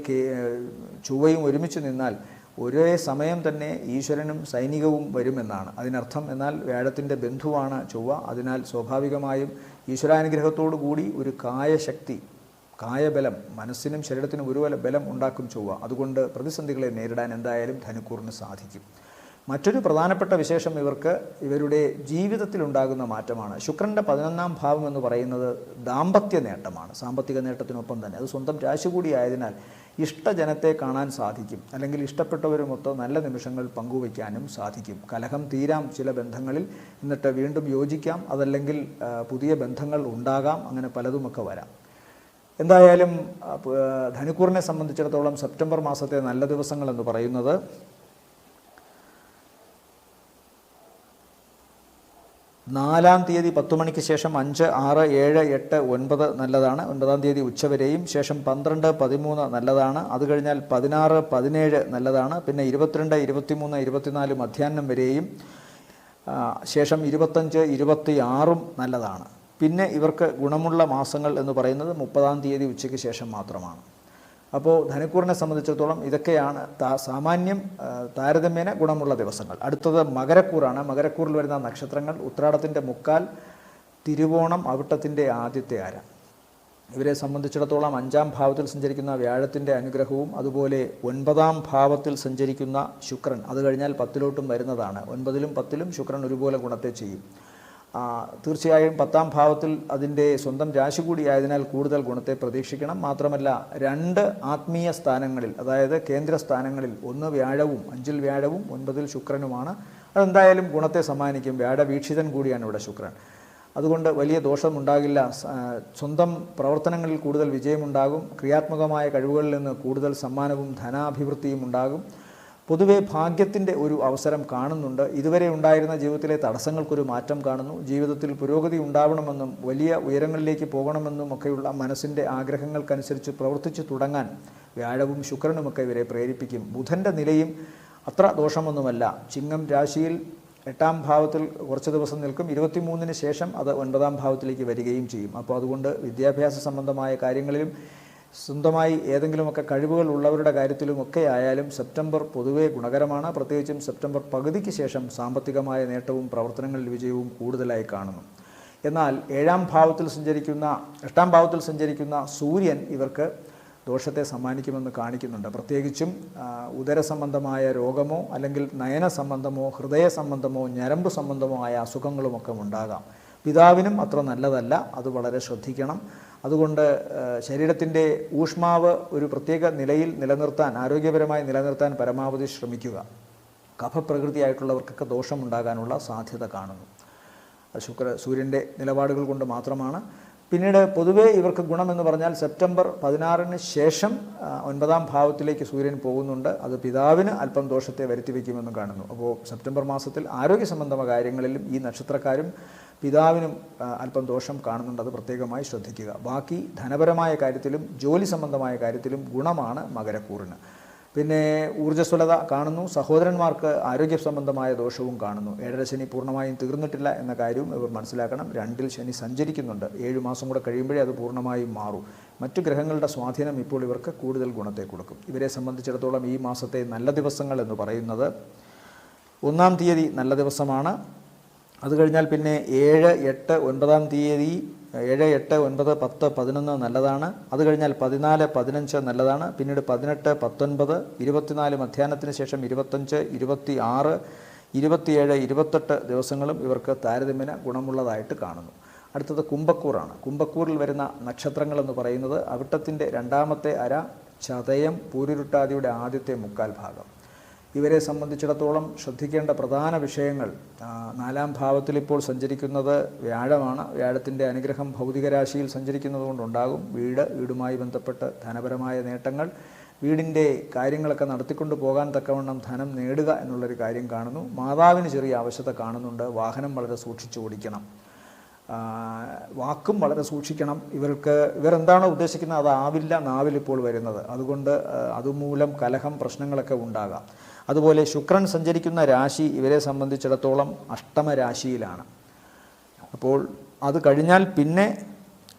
ചൊവ്വയും ഒരുമിച്ച് നിന്നാൽ ഒരേ സമയം തന്നെ ഈശ്വരനും സൈനികവും വരുമെന്നാണ് അതിനർത്ഥം. എന്നാൽ വ്യാഴത്തിൻ്റെ ബന്ധുവാണ് ചൊവ്വ. അതിനാൽ സ്വാഭാവികമായും ഈശ്വരാനുഗ്രഹത്തോടു കൂടി ഒരു കായശക്തി, കായബലം, മനസ്സിനും ശരീരത്തിനും ഒരു ബലം ഉണ്ടാക്കും ചൊവ്വ. അതുകൊണ്ട് പ്രതിസന്ധികളെ നേരിടാൻ എന്തായാലും ധനുക്കൂറിന് സാധിക്കും. മറ്റൊരു പ്രധാനപ്പെട്ട വിശേഷം ഇവരുടെ ജീവിതത്തിലുണ്ടാകുന്ന മാറ്റമാണ്. ശുക്രൻ്റെ 11ാം ഭാവം എന്ന് പറയുന്നത് ദാമ്പത്യ നേട്ടമാണ്, സാമ്പത്തിക നേട്ടത്തിനൊപ്പം തന്നെ. അത് സ്വന്തം രാശി കൂടി ആയതിനാൽ ഇഷ്ടജനത്തെ കാണാൻ സാധിക്കും, അല്ലെങ്കിൽ ഇഷ്ടപ്പെട്ടവരുമൊത്ത് നല്ല നിമിഷങ്ങൾ പങ്കുവയ്ക്കാനും സാധിക്കും. കലഹം തീരാം ചില ബന്ധങ്ങളിൽ, എന്നിട്ട് വീണ്ടും യോജിക്കാം. അതല്ലെങ്കിൽ പുതിയ ബന്ധങ്ങൾ ഉണ്ടാകാം. അങ്ങനെ പലതുമൊക്കെ വരാം. എന്തായാലും ധനുക്കൂറിനെ സംബന്ധിച്ചിടത്തോളം സെപ്റ്റംബർ മാസത്തെ നല്ല ദിവസങ്ങളെന്ന് പറയുന്നത് 4-ാം തീയതി 10 മണിക്ക് ശേഷം 5, 6, 7, 8, 9 നല്ലതാണ്. 9-ാം തീയതി ഉച്ചവരെയും. ശേഷം 12, 13 നല്ലതാണ്. അത് കഴിഞ്ഞാൽ 16, 17 നല്ലതാണ്. പിന്നെ 22, 23, 24 മധ്യാഹ്നം വരെയും. ശേഷം 25, 26 നല്ലതാണ്. പിന്നെ ഇവർക്ക് ഗുണമുള്ള മാസങ്ങൾ എന്ന് പറയുന്നത് 30-ാം തീയതി ഉച്ചയ്ക്ക് ശേഷം മാത്രമാണ്. അപ്പോൾ ധനുക്കൂറിനെ സംബന്ധിച്ചിടത്തോളം ഇതൊക്കെയാണ് സാമാന്യം താരതമ്യേന ഗുണമുള്ള ദിവസങ്ങൾ. അടുത്തത് മകരക്കൂറാണ്. മകരക്കൂറിൽ വരുന്ന നക്ഷത്രങ്ങൾ ഉത്രാടത്തിൻ്റെ മുക്കാൽ, തിരുവോണം, അവിട്ടത്തിൻ്റെ ആദ്യത്തെ അര. ഇവരെ സംബന്ധിച്ചിടത്തോളം 5-ാം ഭാവത്തിൽ സഞ്ചരിക്കുന്ന വ്യാഴത്തിൻ്റെ അനുഗ്രഹവും അതുപോലെ 9-ാം ഭാവത്തിൽ സഞ്ചരിക്കുന്ന ശുക്രൻ, അത് കഴിഞ്ഞാൽ 10-ലോട്ടും വരുന്നതാണ്. 9-ലും 10-ലും ശുക്രൻ ഒരുപോലെ ഗുണത്തെ ചെയ്യും. തീർച്ചയായും 10-ാം ഭാവത്തിൽ അതിൻ്റെ സ്വന്തം രാശി കൂടിയായതിനാൽ കൂടുതൽ ഗുണത്തെ പ്രതീക്ഷിക്കണം. മാത്രമല്ല 2 ആത്മീയ സ്ഥാനങ്ങളിൽ, അതായത് കേന്ദ്ര സ്ഥാനങ്ങളിൽ, 1 വ്യാഴവും 5-ൽ വ്യാഴവും 9-ൽ ശുക്രനുമാണ്. അതെന്തായാലും ഗുണത്തെ സമ്മാനിക്കും. വ്യാഴവീക്ഷിതൻ കൂടിയാണ് ഇവിടെ ശുക്രൻ. അതുകൊണ്ട് വലിയ ദോഷമുണ്ടാകില്ല. സ്വന്തം പ്രവർത്തനങ്ങളിൽ കൂടുതൽ വിജയമുണ്ടാകും. ക്രിയാത്മകമായ കഴിവുകളിൽ നിന്ന് കൂടുതൽ സമ്മാനവും ധനാഭിവൃദ്ധിയും ഉണ്ടാകും. പൊതുവെ ഭാഗ്യത്തിൻ്റെ ഒരു അവസരം കാണുന്നുണ്ട്. ഇതുവരെ ഉണ്ടായിരുന്ന ജീവിതത്തിലെ തടസ്സങ്ങൾക്കൊരു മാറ്റം കാണുന്നു. ജീവിതത്തിൽ പുരോഗതി ഉണ്ടാവണമെന്നും വലിയ ഉയരങ്ങളിലേക്ക് പോകണമെന്നും ഒക്കെയുള്ള മനസ്സിൻ്റെ ആഗ്രഹങ്ങൾക്കനുസരിച്ച് പ്രവർത്തിച്ചു തുടങ്ങാൻ വ്യാഴവും ശുക്രനുമൊക്കെ ഇവരെ പ്രേരിപ്പിക്കും. ബുധൻ്റെ നിലയും അത്ര ദോഷമൊന്നുമല്ല. ചിങ്ങം രാശിയിൽ 8-ാം ഭാവത്തിൽ കുറച്ച് ദിവസം നിൽക്കും. 23-ന് ശേഷം അത് 9-ാം ഭാവത്തിലേക്ക് വരികയും ചെയ്യും. അപ്പോൾ അതുകൊണ്ട് വിദ്യാഭ്യാസ സംബന്ധമായ കാര്യങ്ങളിലും സ്വന്തമായി ഏതെങ്കിലുമൊക്കെ കഴിവുകൾ ഉള്ളവരുടെ കാര്യത്തിലുമൊക്കെ ആയാലും സെപ്റ്റംബർ പൊതുവേ ഗുണകരമാണ്. പ്രത്യേകിച്ചും സെപ്റ്റംബർ പകുതിക്ക് ശേഷം സാമ്പത്തികമായ നേട്ടവും പ്രവർത്തനങ്ങളിൽ വിജയവും കൂടുതലായി കാണുന്നു. എന്നാൽ 8-ാം ഭാവത്തിൽ സഞ്ചരിക്കുന്ന സൂര്യൻ ഇവർക്ക് ദോഷത്തെ സമ്മാനിക്കുമെന്ന് കാണിക്കുന്നുണ്ട്. പ്രത്യേകിച്ചും ഉദര സംബന്ധമായ രോഗമോ അല്ലെങ്കിൽ നയന സംബന്ധമോ ഹൃദയ സംബന്ധമോ ഞരമ്പ് സംബന്ധമോ ആയ അസുഖങ്ങളുമൊക്കെ ഉണ്ടാകാം. പിതാവിനും അത്ര നല്ലതല്ല. അത് വളരെ ശ്രദ്ധിക്കണം. അതുകൊണ്ട് ശരീരത്തിൻ്റെ ഊഷ്മാവ് ഒരു പ്രത്യേക നിലയിൽ നിലനിർത്താൻ, ആരോഗ്യപരമായി നിലനിർത്താൻ പരമാവധി ശ്രമിക്കുക. കഫപ്രകൃതിയായിട്ടുള്ളവർക്കൊക്കെ ദോഷമുണ്ടാകാനുള്ള സാധ്യത കാണുന്നു. സൂര്യൻ്റെ നിലപാടുകൾ കൊണ്ട് മാത്രമാണ്. പിന്നീട് പൊതുവേ ഇവർക്ക് ഗുണമെന്ന് പറഞ്ഞാൽ സെപ്റ്റംബർ 16-ന് ശേഷം 9-ാം ഭാവത്തിലേക്ക് സൂര്യൻ പോകുന്നുണ്ട്. അത് പിതാവിന് അല്പം ദോഷത്തെ വരുത്തിവെക്കുമെന്ന് കാണുന്നു. അപ്പോൾ സെപ്റ്റംബർ മാസത്തിൽ ആരോഗ്യ സംബന്ധമായ കാര്യങ്ങളിലും ഈ നക്ഷത്രക്കാരും പിതാവിനും അല്പം ദോഷം കാണുന്നുണ്ട്. അത് പ്രത്യേകമായി ശ്രദ്ധിക്കുക. ബാക്കി ധനപരമായ കാര്യത്തിലും ജോലി സംബന്ധമായ കാര്യത്തിലും ഗുണമാണ് മകരക്കൂറിന്. പിന്നെ ഊർജ്ജസ്വലത കാണുന്നു. സഹോദരന്മാർക്ക് ആരോഗ്യ സംബന്ധമായ ദോഷവും കാണുന്നു. 7-ര ശനി പൂർണ്ണമായും തീർന്നിട്ടില്ല എന്ന കാര്യവും ഇവർ മനസ്സിലാക്കണം. 2-ൽ ശനി സഞ്ചരിക്കുന്നുണ്ട്. 7 മാസം കൂടെ കഴിയുമ്പോഴേ അത് പൂർണ്ണമായും മാറും. മറ്റു ഗ്രഹങ്ങളുടെ സ്വാധീനം ഇപ്പോൾ ഇവർക്ക് കൂടുതൽ ഗുണത്തെ കൊടുക്കും. ഇവരെ സംബന്ധിച്ചിടത്തോളം ഈ മാസത്തെ നല്ല ദിവസങ്ങൾ എന്ന് പറയുന്നത് 1-ാം തീയതി നല്ല ദിവസമാണ്. അത് കഴിഞ്ഞാൽ പിന്നെ 7, 8, 9-ാം തീയതി 7, 8, 9, 10, 11 നല്ലതാണ്. അത് കഴിഞ്ഞാൽ 14, 15 നല്ലതാണ്. പിന്നീട് 18, 19, 24 മധ്യാഹ്നത്തിന് ശേഷം 25, 26, 27, 28 ദിവസങ്ങളും ഇവർക്ക് താരതമ്യേന ഗുണമുള്ളതായിട്ട് കാണുന്നു. അടുത്തത് കുംഭക്കൂറാണ്. കുംഭക്കൂറിൽ വരുന്ന നക്ഷത്രങ്ങളെന്ന് പറയുന്നത് അവിട്ടത്തിൻ്റെ 2-ാമത്തെ അര, ചതയം, പൂരുരുട്ടാതിയുടെ ആദ്യത്തെ മുക്കാൽ ഭാഗം. ഇവരെ സംബന്ധിച്ചിടത്തോളം ശ്രദ്ധിക്കേണ്ട പ്രധാന വിഷയങ്ങൾ, 4-ാം ഭാവത്തിൽ ഇപ്പോൾ സഞ്ചരിക്കുന്നത് വ്യാഴമാണ്. വ്യാഴത്തിൻ്റെ അനുഗ്രഹം ഭൗതിക രാശിയിൽ സഞ്ചരിക്കുന്നത് കൊണ്ടുണ്ടാകും. വീടുമായി ബന്ധപ്പെട്ട് ധനപരമായ നേട്ടങ്ങൾ, വീടിൻ്റെ കാര്യങ്ങളൊക്കെ നടത്തിക്കൊണ്ട് പോകാൻ തക്കവണ്ണം ധനം നേടുക എന്നുള്ളൊരു കാര്യം കാണുന്നു. മാതാവിന് ചെറിയ ആവശ്യത കാണുന്നുണ്ട്. വാഹനം വളരെ സൂക്ഷിച്ച് ഓടിക്കണം. വാക്കും വളരെ സൂക്ഷിക്കണം. ഇവരെന്താണോ ഉദ്ദേശിക്കുന്നത് അതാവില്ല നാവിലിപ്പോൾ വരുന്നത്. അതുകൊണ്ട് അതുമൂലം കലഹം, പ്രശ്നങ്ങളൊക്കെ ഉണ്ടാകാം. അതുപോലെ ശുക്രൻ സഞ്ചരിക്കുന്ന രാശി ഇവരെ സംബന്ധിച്ചിടത്തോളം അഷ്ടമ രാശിയിലാണ്. അപ്പോൾ അത് കഴിഞ്ഞാൽ പിന്നെ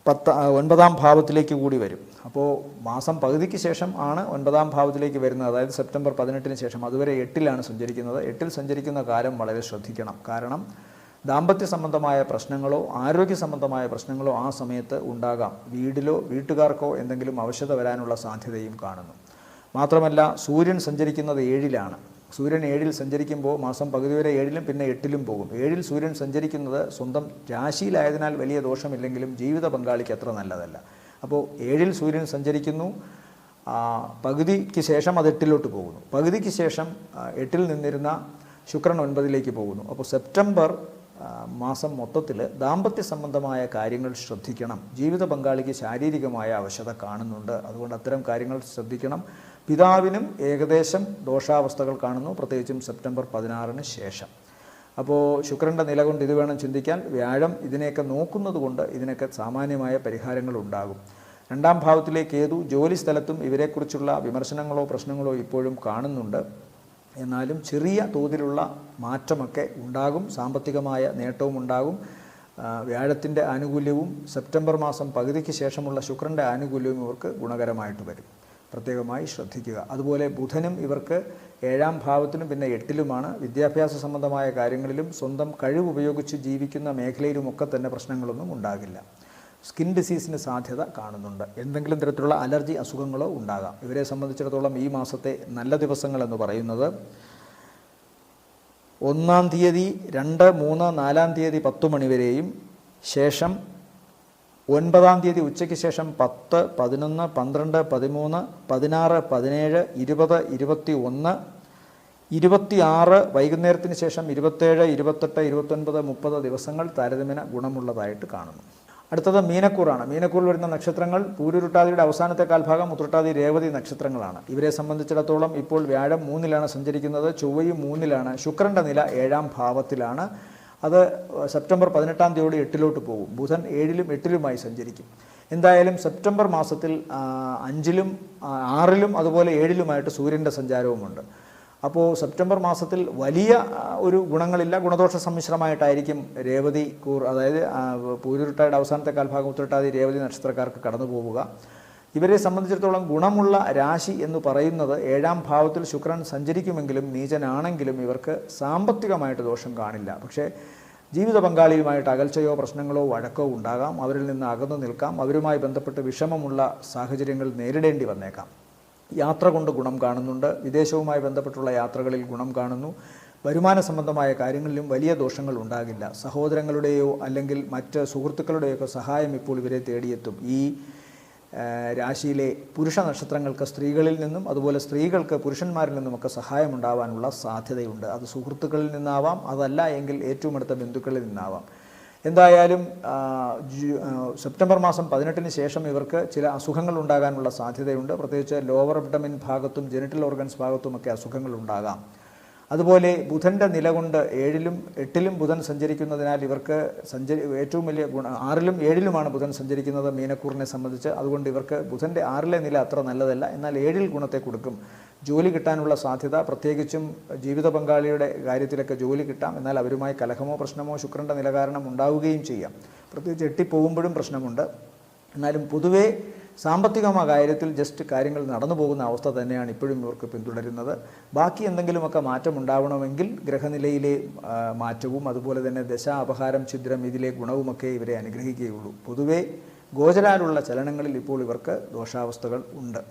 9-ാം ഭാവത്തിലേക്ക് കൂടി വരും. അപ്പോൾ മാസം പകുതിക്ക് ശേഷം ആണ് 9-ാം ഭാവത്തിലേക്ക് വരുന്നത്. അതായത് സെപ്റ്റംബർ 18-ന് ശേഷം. അതുവരെ 8-ലാണ് സഞ്ചരിക്കുന്നത്. 8-ൽ സഞ്ചരിക്കുന്ന കാലം വളരെ ശ്രദ്ധിക്കണം. കാരണം ദാമ്പത്യ സംബന്ധമായ പ്രശ്നങ്ങളോ ആരോഗ്യ സംബന്ധമായ പ്രശ്നങ്ങളോ ആ സമയത്ത് ഉണ്ടാകാം. വീട്ടിലോ വീട്ടുകാർക്കോ എന്തെങ്കിലും അവശത വരാനുള്ള സാധ്യതയും കാണുന്നു. മാത്രമല്ല സൂര്യൻ സഞ്ചരിക്കുന്നത് 7-ലാണ്. സൂര്യൻ 7-ൽ സഞ്ചരിക്കുമ്പോൾ മാസം പകുതി വരെ 7-ലും പിന്നെ 8-ലും പോകും. 7-ൽ സൂര്യൻ സഞ്ചരിക്കുന്നത് സ്വന്തം രാശിയിലായതിനാൽ വലിയ ദോഷമില്ലെങ്കിലും ജീവിത പങ്കാളിക്ക് അത്ര നല്ലതല്ല. അപ്പോൾ 7-ൽ സൂര്യൻ സഞ്ചരിക്കുന്നു. പകുതിക്ക് ശേഷം അത് 8-ലോട്ട് പോകുന്നു. പകുതിക്ക് ശേഷം 8-ൽ നിന്നിരുന്ന ശുക്രൻ 9-ലേക്ക് പോകുന്നു. അപ്പോൾ സെപ്റ്റംബർ മാസം മൊത്തത്തിൽ ദാമ്പത്യ സംബന്ധമായ കാര്യങ്ങൾ ശ്രദ്ധിക്കണം. ജീവിത പങ്കാളിക്ക് ശാരീരികമായ അവശത കാണുന്നുണ്ട്. അതുകൊണ്ട് അത്തരം കാര്യങ്ങൾ ശ്രദ്ധിക്കണം. പിതാവിനും ഏകദേശം ദോഷാവസ്ഥകൾ കാണുന്നു, പ്രത്യേകിച്ചും സെപ്റ്റംബർ 16-ന് ശേഷം. അപ്പോൾ ശുക്രൻ്റെ നില കൊണ്ട് ഇത് വേണം ചിന്തിക്കാൻ. വ്യാഴം ഇതിനെയൊക്കെ നോക്കുന്നത് കൊണ്ട് ഇതിനൊക്കെ സാമാന്യമായ പരിഹാരങ്ങളുണ്ടാകും. 2ാം ഭാവത്തിലെ കേതു ജോലി സ്ഥലത്തും ഇവരെക്കുറിച്ചുള്ള വിമർശനങ്ങളോ പ്രശ്നങ്ങളോ ഇപ്പോഴും കാണുന്നുണ്ട്. എന്നാലും ചെറിയ തോതിലുള്ള മാറ്റമൊക്കെ ഉണ്ടാകും, സാമ്പത്തികമായ നേട്ടവും ഉണ്ടാകും. വ്യാഴത്തിൻ്റെ ആനുകൂല്യവും സെപ്റ്റംബർ മാസം പകുതിക്ക് ശേഷമുള്ള ശുക്രൻ്റെ ആനുകൂല്യവും ഇവർക്ക് ഗുണകരമായിട്ട് വരും. പ്രത്യേകമായി ശ്രദ്ധിക്കുക. അതുപോലെ ബുധനും ഇവർക്ക് 7ാം ഭാവത്തിലും പിന്നെ 8ലുമാണ്. വിദ്യാഭ്യാസ സംബന്ധമായ കാര്യങ്ങളിലും സ്വന്തം കഴിവ് ഉപയോഗിച്ച് ജീവിക്കുന്ന മേഖലയിലുമൊക്കെ തന്നെ പ്രശ്നങ്ങളൊന്നും ഉണ്ടാകില്ല. സ്കിൻ ഡിസീസിന് സാധ്യത കാണുന്നുണ്ട്. എന്തെങ്കിലും തരത്തിലുള്ള അലർജി അസുഖങ്ങളോ ഉണ്ടാകാം. ഇവരെ സംബന്ധിച്ചിടത്തോളം ഈ മാസത്തെ നല്ല ദിവസങ്ങളെന്ന് പറയുന്നത് 1-ാം തീയതി, 2, 3, 4-ാം തീയതി 10 മണി വരെയും, ശേഷം 9-ാം തീയതി ഉച്ചയ്ക്ക് ശേഷം 10, 11, 12, 13, 16, 17, 20, 21, 26 വൈകുന്നേരത്തിന് ശേഷം 27, 28, 29, 30 ദിവസങ്ങൾ താരതമ്യേന ഗുണമുള്ളതായിട്ട് കാണുന്നു. അടുത്തത് മീനക്കൂറാണ്. മീനക്കൂറിൽ വരുന്ന നക്ഷത്രങ്ങൾ പൂരുരുട്ടാതിയുടെ അവസാനത്തെ കാൽഭാഗം, ഉത്രട്ടാതി, രേവതി നക്ഷത്രങ്ങളാണ്. ഇവരെ സംബന്ധിച്ചിടത്തോളം ഇപ്പോൾ വ്യാഴം 3-ലാണ് സഞ്ചരിക്കുന്നത്, ചൊവ്വയും 3-ലാണ്. ശുക്രൻ്റെ നില 7ാം ഭാവത്തിലാണ്. അത് സെപ്റ്റംബർ 18-ാം തീയതിയോടെ 8-ലോട്ട് പോകും. ബുധൻ 7-ലും 8-ലുമായി സഞ്ചരിക്കും. എന്തായാലും സെപ്റ്റംബർ മാസത്തിൽ 5-ലും 6-ലും അതുപോലെ 7-ലുമായിട്ട് സൂര്യൻ്റെ സഞ്ചാരവുമുണ്ട്. അപ്പോൾ സെപ്റ്റംബർ മാസത്തിൽ വലിയ ഒരു ഗുണങ്ങളില്ല, ഗുണദോഷ സമ്മിശ്രമായിട്ടായിരിക്കും രേവതി കൂർ, അതായത് പൂരുരുട്ടായുടെ അവസാനത്തെ കാൽഭാഗം, ഉത്രട്ടാതി, രേവതി നക്ഷത്രക്കാർക്ക് കടന്നു പോവുക. ഇവരെ സംബന്ധിച്ചിടത്തോളം ഗുണമുള്ള രാശി എന്ന് പറയുന്നത് 7ാം ഭാവത്തിൽ ശുക്രൻ സഞ്ചരിക്കുമെങ്കിലും നീചനാണെങ്കിലും ഇവർക്ക് സാമ്പത്തികമായിട്ട് ദോഷം കാണില്ല. പക്ഷേ ജീവിത പങ്കാളിയുമായിട്ട് അകൽച്ചയോ പ്രശ്നങ്ങളോ വഴക്കോ ഉണ്ടാകാം. അവരിൽ നിന്ന് അകന്നു നിൽക്കാം. അവരുമായി ബന്ധപ്പെട്ട് വിഷമമുള്ള സാഹചര്യങ്ങൾ നേരിടേണ്ടി വന്നേക്കാം. യാത്ര കൊണ്ട് ഗുണം കാണുന്നുണ്ട്. വിദേശവുമായി ബന്ധപ്പെട്ടുള്ള യാത്രകളിൽ ഗുണം കാണുന്നു. വരുമാന സംബന്ധമായ കാര്യങ്ങളിലും വലിയ ദോഷങ്ങൾ ഉണ്ടാകില്ല. സഹോദരങ്ങളുടെയോ അല്ലെങ്കിൽ മറ്റ് സുഹൃത്തുക്കളുടെയൊക്കെ സഹായം ഇപ്പോൾ ഇവരെ തേടിയെത്തും. ഈ രാശിയിലെ പുരുഷ നക്ഷത്രങ്ങൾക്ക് സ്ത്രീകളിൽ നിന്നും അതുപോലെ സ്ത്രീകൾക്ക് പുരുഷന്മാരിൽ നിന്നുമൊക്കെ സഹായമുണ്ടാവാനുള്ള സാധ്യതയുണ്ട്. അത് സുഹൃത്തുക്കളിൽ നിന്നാവാം, അതല്ല എങ്കിൽ ഏറ്റവും അടുത്ത ബന്ധുക്കളിൽ നിന്നാവാം. എന്തായാലും സെപ്റ്റംബർ മാസം 18-ന് ശേഷം ഇവർക്ക് ചില അസുഖങ്ങൾ ഉണ്ടാകാനുള്ള സാധ്യതയുണ്ട്. പ്രത്യേകിച്ച് ലോവർ അബ്ഡമിൻ ഭാഗത്തും ജെനിറ്റൽ ഓർഗൻസ് ഭാഗത്തുമൊക്കെ അസുഖങ്ങൾ ഉണ്ടാകാം. അതുപോലെ ബുധൻ്റെ നില കൊണ്ട് 7-ലും 8-ലും ബുധൻ സഞ്ചരിക്കുന്നതിനാൽ ഇവർക്ക് ഏറ്റവും വലിയ 6-ലും 7-ലുമാണ് ബുധൻ സഞ്ചരിക്കുന്നത് മീനക്കൂറിനെ സംബന്ധിച്ച്. അതുകൊണ്ട് ഇവർക്ക് ബുധൻ്റെ 6-ലെ നില അത്ര നല്ലതല്ല. എന്നാൽ 7-ൽ ഗുണത്തെ കൊടുക്കും. ജോലി കിട്ടാനുള്ള സാധ്യത, പ്രത്യേകിച്ചും ജീവിത പങ്കാളിയുടെ കാര്യത്തിലൊക്കെ ജോലി കിട്ടാം. എന്നാൽ അവരുമായി കലഹമോ പ്രശ്നമോ ശുക്രൻ്റെ നില കാരണം ഉണ്ടാവുകയും ചെയ്യാം. പ്രത്യേകിച്ച് 8-ൽ പോകുമ്പോഴും പ്രശ്നമുണ്ട്. എന്നാലും പൊതുവേ സാമ്പത്തികമായ കാര്യത്തിൽ ജസ്റ്റ് കാര്യങ്ങൾ നടന്നു പോകുന്ന അവസ്ഥ തന്നെയാണ് ഇപ്പോഴും ഇവർക്ക് പിന്തുടരുന്നത്. ബാക്കി എന്തെങ്കിലുമൊക്കെ മാറ്റം ഉണ്ടാവണമെങ്കിൽ ഗ്രഹനിലയിലെ മാറ്റവും അതുപോലെ തന്നെ ദശ, അപഹാരം, ഛിദ്രം ഇതിലെ ഗുണവുമൊക്കെ ഇവരെ അനുഗ്രഹിക്കുകയുള്ളൂ. പൊതുവേ ഗോചരാലുള്ള ചലനങ്ങളിൽ ഇപ്പോൾ ഇവർക്ക് ദോഷാവസ്ഥകൾ ഉണ്ട്.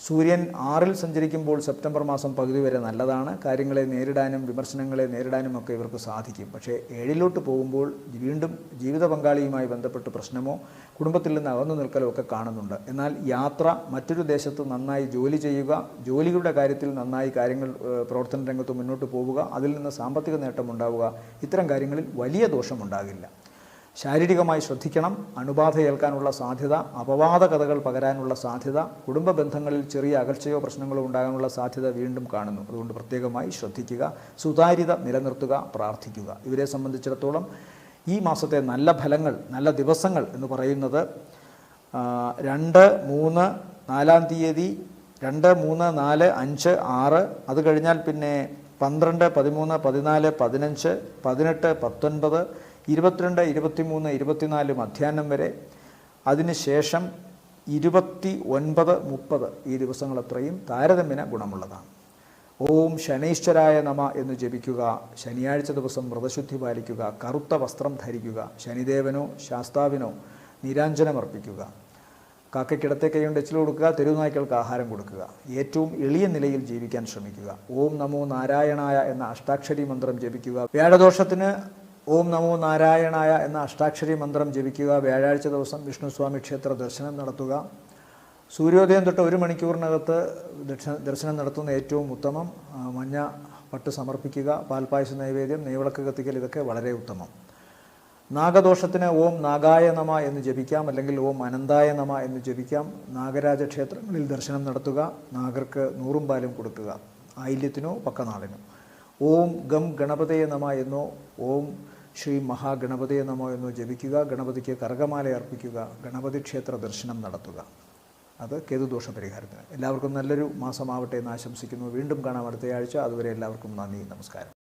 സൂര്യൻ 6-ൽ സഞ്ചരിക്കുമ്പോൾ സെപ്റ്റംബർ മാസം പകുതി വരെ നല്ലതാണ്. കാര്യങ്ങളെ നേരിടാനും വിമർശനങ്ങളെ നേരിടാനും ഒക്കെ ഇവർക്ക് സാധിക്കും. പക്ഷേ 7-ലോട്ട് പോകുമ്പോൾ വീണ്ടും ജീവിത പങ്കാളിയുമായി ബന്ധപ്പെട്ട് പ്രശ്നമോ കുടുംബത്തിൽ നിന്ന് അകന്നു നിൽക്കലോ ഒക്കെ കാണുന്നുണ്ട്. എന്നാൽ യാത്ര, മറ്റൊരു ദേശത്ത് നന്നായി ജോലി ചെയ്യുക, ജോലിയുടെ കാര്യത്തിൽ നന്നായി കാര്യങ്ങൾ പ്രവർത്തന രംഗത്ത് മുന്നോട്ട് പോവുക, അതിൽ നിന്ന് സാമ്പത്തിക നേട്ടം ഉണ്ടാവുക, ഇത്തരം കാര്യങ്ങളിൽ വലിയ ദോഷമുണ്ടാകില്ല. ശാരീരികമായി ശ്രദ്ധിക്കണം. അണുബാധ ഏൽക്കാനുള്ള സാധ്യത, അപവാദ കഥകൾ പകരാനുള്ള സാധ്യത, കുടുംബ ബന്ധങ്ങളിൽ ചെറിയ അകൽച്ചയോ പ്രശ്നങ്ങളോ ഉണ്ടാകാനുള്ള സാധ്യത വീണ്ടും കാണുന്നു. അതുകൊണ്ട് പ്രത്യേകമായി ശ്രദ്ധിക്കുക. സുതാര്യത നിലനിർത്തുക, പ്രാർത്ഥിക്കുക. ഇവരെ സംബന്ധിച്ചിടത്തോളം ഈ മാസത്തെ നല്ല ഫലങ്ങൾ, നല്ല ദിവസങ്ങൾ എന്ന് പറയുന്നത് 2, 3, 4-ാം തീയതി, 2, 3, 4, 5, 6, അത് കഴിഞ്ഞാൽ പിന്നെ 12, 13, 14, 15, 18, 19, 22, 23, 24 മധ്യാഹ്നം വരെ, അതിനുശേഷം 29, 30 ഈ ദിവസങ്ങളത്രയും താരതമ്യേന ഗുണമുള്ളതാണ്. ഓം ശനൈശ്വരായ നമ എന്ന് ജപിക്കുക. ശനിയാഴ്ച ദിവസം വ്രതശുദ്ധി പാലിക്കുക. കറുത്ത വസ്ത്രം ധരിക്കുക. ശനിദേവനോ ശാസ്താവിനോ നീരാഞ്ജനമർപ്പിക്കുക. കാക്കയ്ക്കിടത്തെ കൈകൊണ്ട് എച്ചിൽ കൊടുക്കുക. തെരുവുനായ്ക്കൾക്ക് ആഹാരം കൊടുക്കുക. ഏറ്റവും എളിയ നിലയിൽ ജീവിക്കാൻ ശ്രമിക്കുക. ഓം നമോ നാരായണായ എന്ന അഷ്ടാക്ഷരി മന്ത്രം ജപിക്കുക. വ്യാഴദോഷത്തിന് ഓം നമോ നാരായണായ എന്ന അഷ്ടാക്ഷരി മന്ത്രം ജപിക്കുക. വ്യാഴാഴ്ച ദിവസം വിഷ്ണുസ്വാമി ക്ഷേത്ര ദർശനം നടത്തുക. സൂര്യോദയം തൊട്ട് 1 മണിക്കൂറിനകത്ത് ദർശനം നടത്തുന്ന ഏറ്റവും ഉത്തമം. മഞ്ഞ പട്ട് സമർപ്പിക്കുക. പാൽപ്പായസ നൈവേദ്യം, നെയ്വിളക്ക് കത്തിക്കൽ, ഇതൊക്കെ വളരെ ഉത്തമം. നാഗദോഷത്തിന് ഓം നാഗായ നമ എന്ന് ജപിക്കാം, അല്ലെങ്കിൽ ഓം അനന്തായ നമ എന്ന് ജപിക്കാം. നാഗരാജ ക്ഷേത്രങ്ങളിൽ ദർശനം നടത്തുക. നാഗർക്ക് 100 പാലും കൊടുക്കുക. ആയില്യത്തിനോ പക്കനാളിനോ. ഓം ഗം ഗണപതയെ നമ എന്നോ ഓം ശ്രീ മഹാഗണപതയെ നമോ എന്നോ ജപിക്കുക. ഗണപതിക്ക് കർഗമാല അർപ്പിക്കുക. ഗണപതി ക്ഷേത്ര ദർശനം നടത്തുക. അത് കേതുദോഷ പരിഹാരത്തിന്. എല്ലാവർക്കും നല്ലൊരു മാസമാവട്ടെ എന്ന് ആശംസിക്കുന്നു. വീണ്ടും കാണാം അടുത്തയാഴ്ച. അതുവരെ എല്ലാവർക്കും നന്ദി, നമസ്കാരം.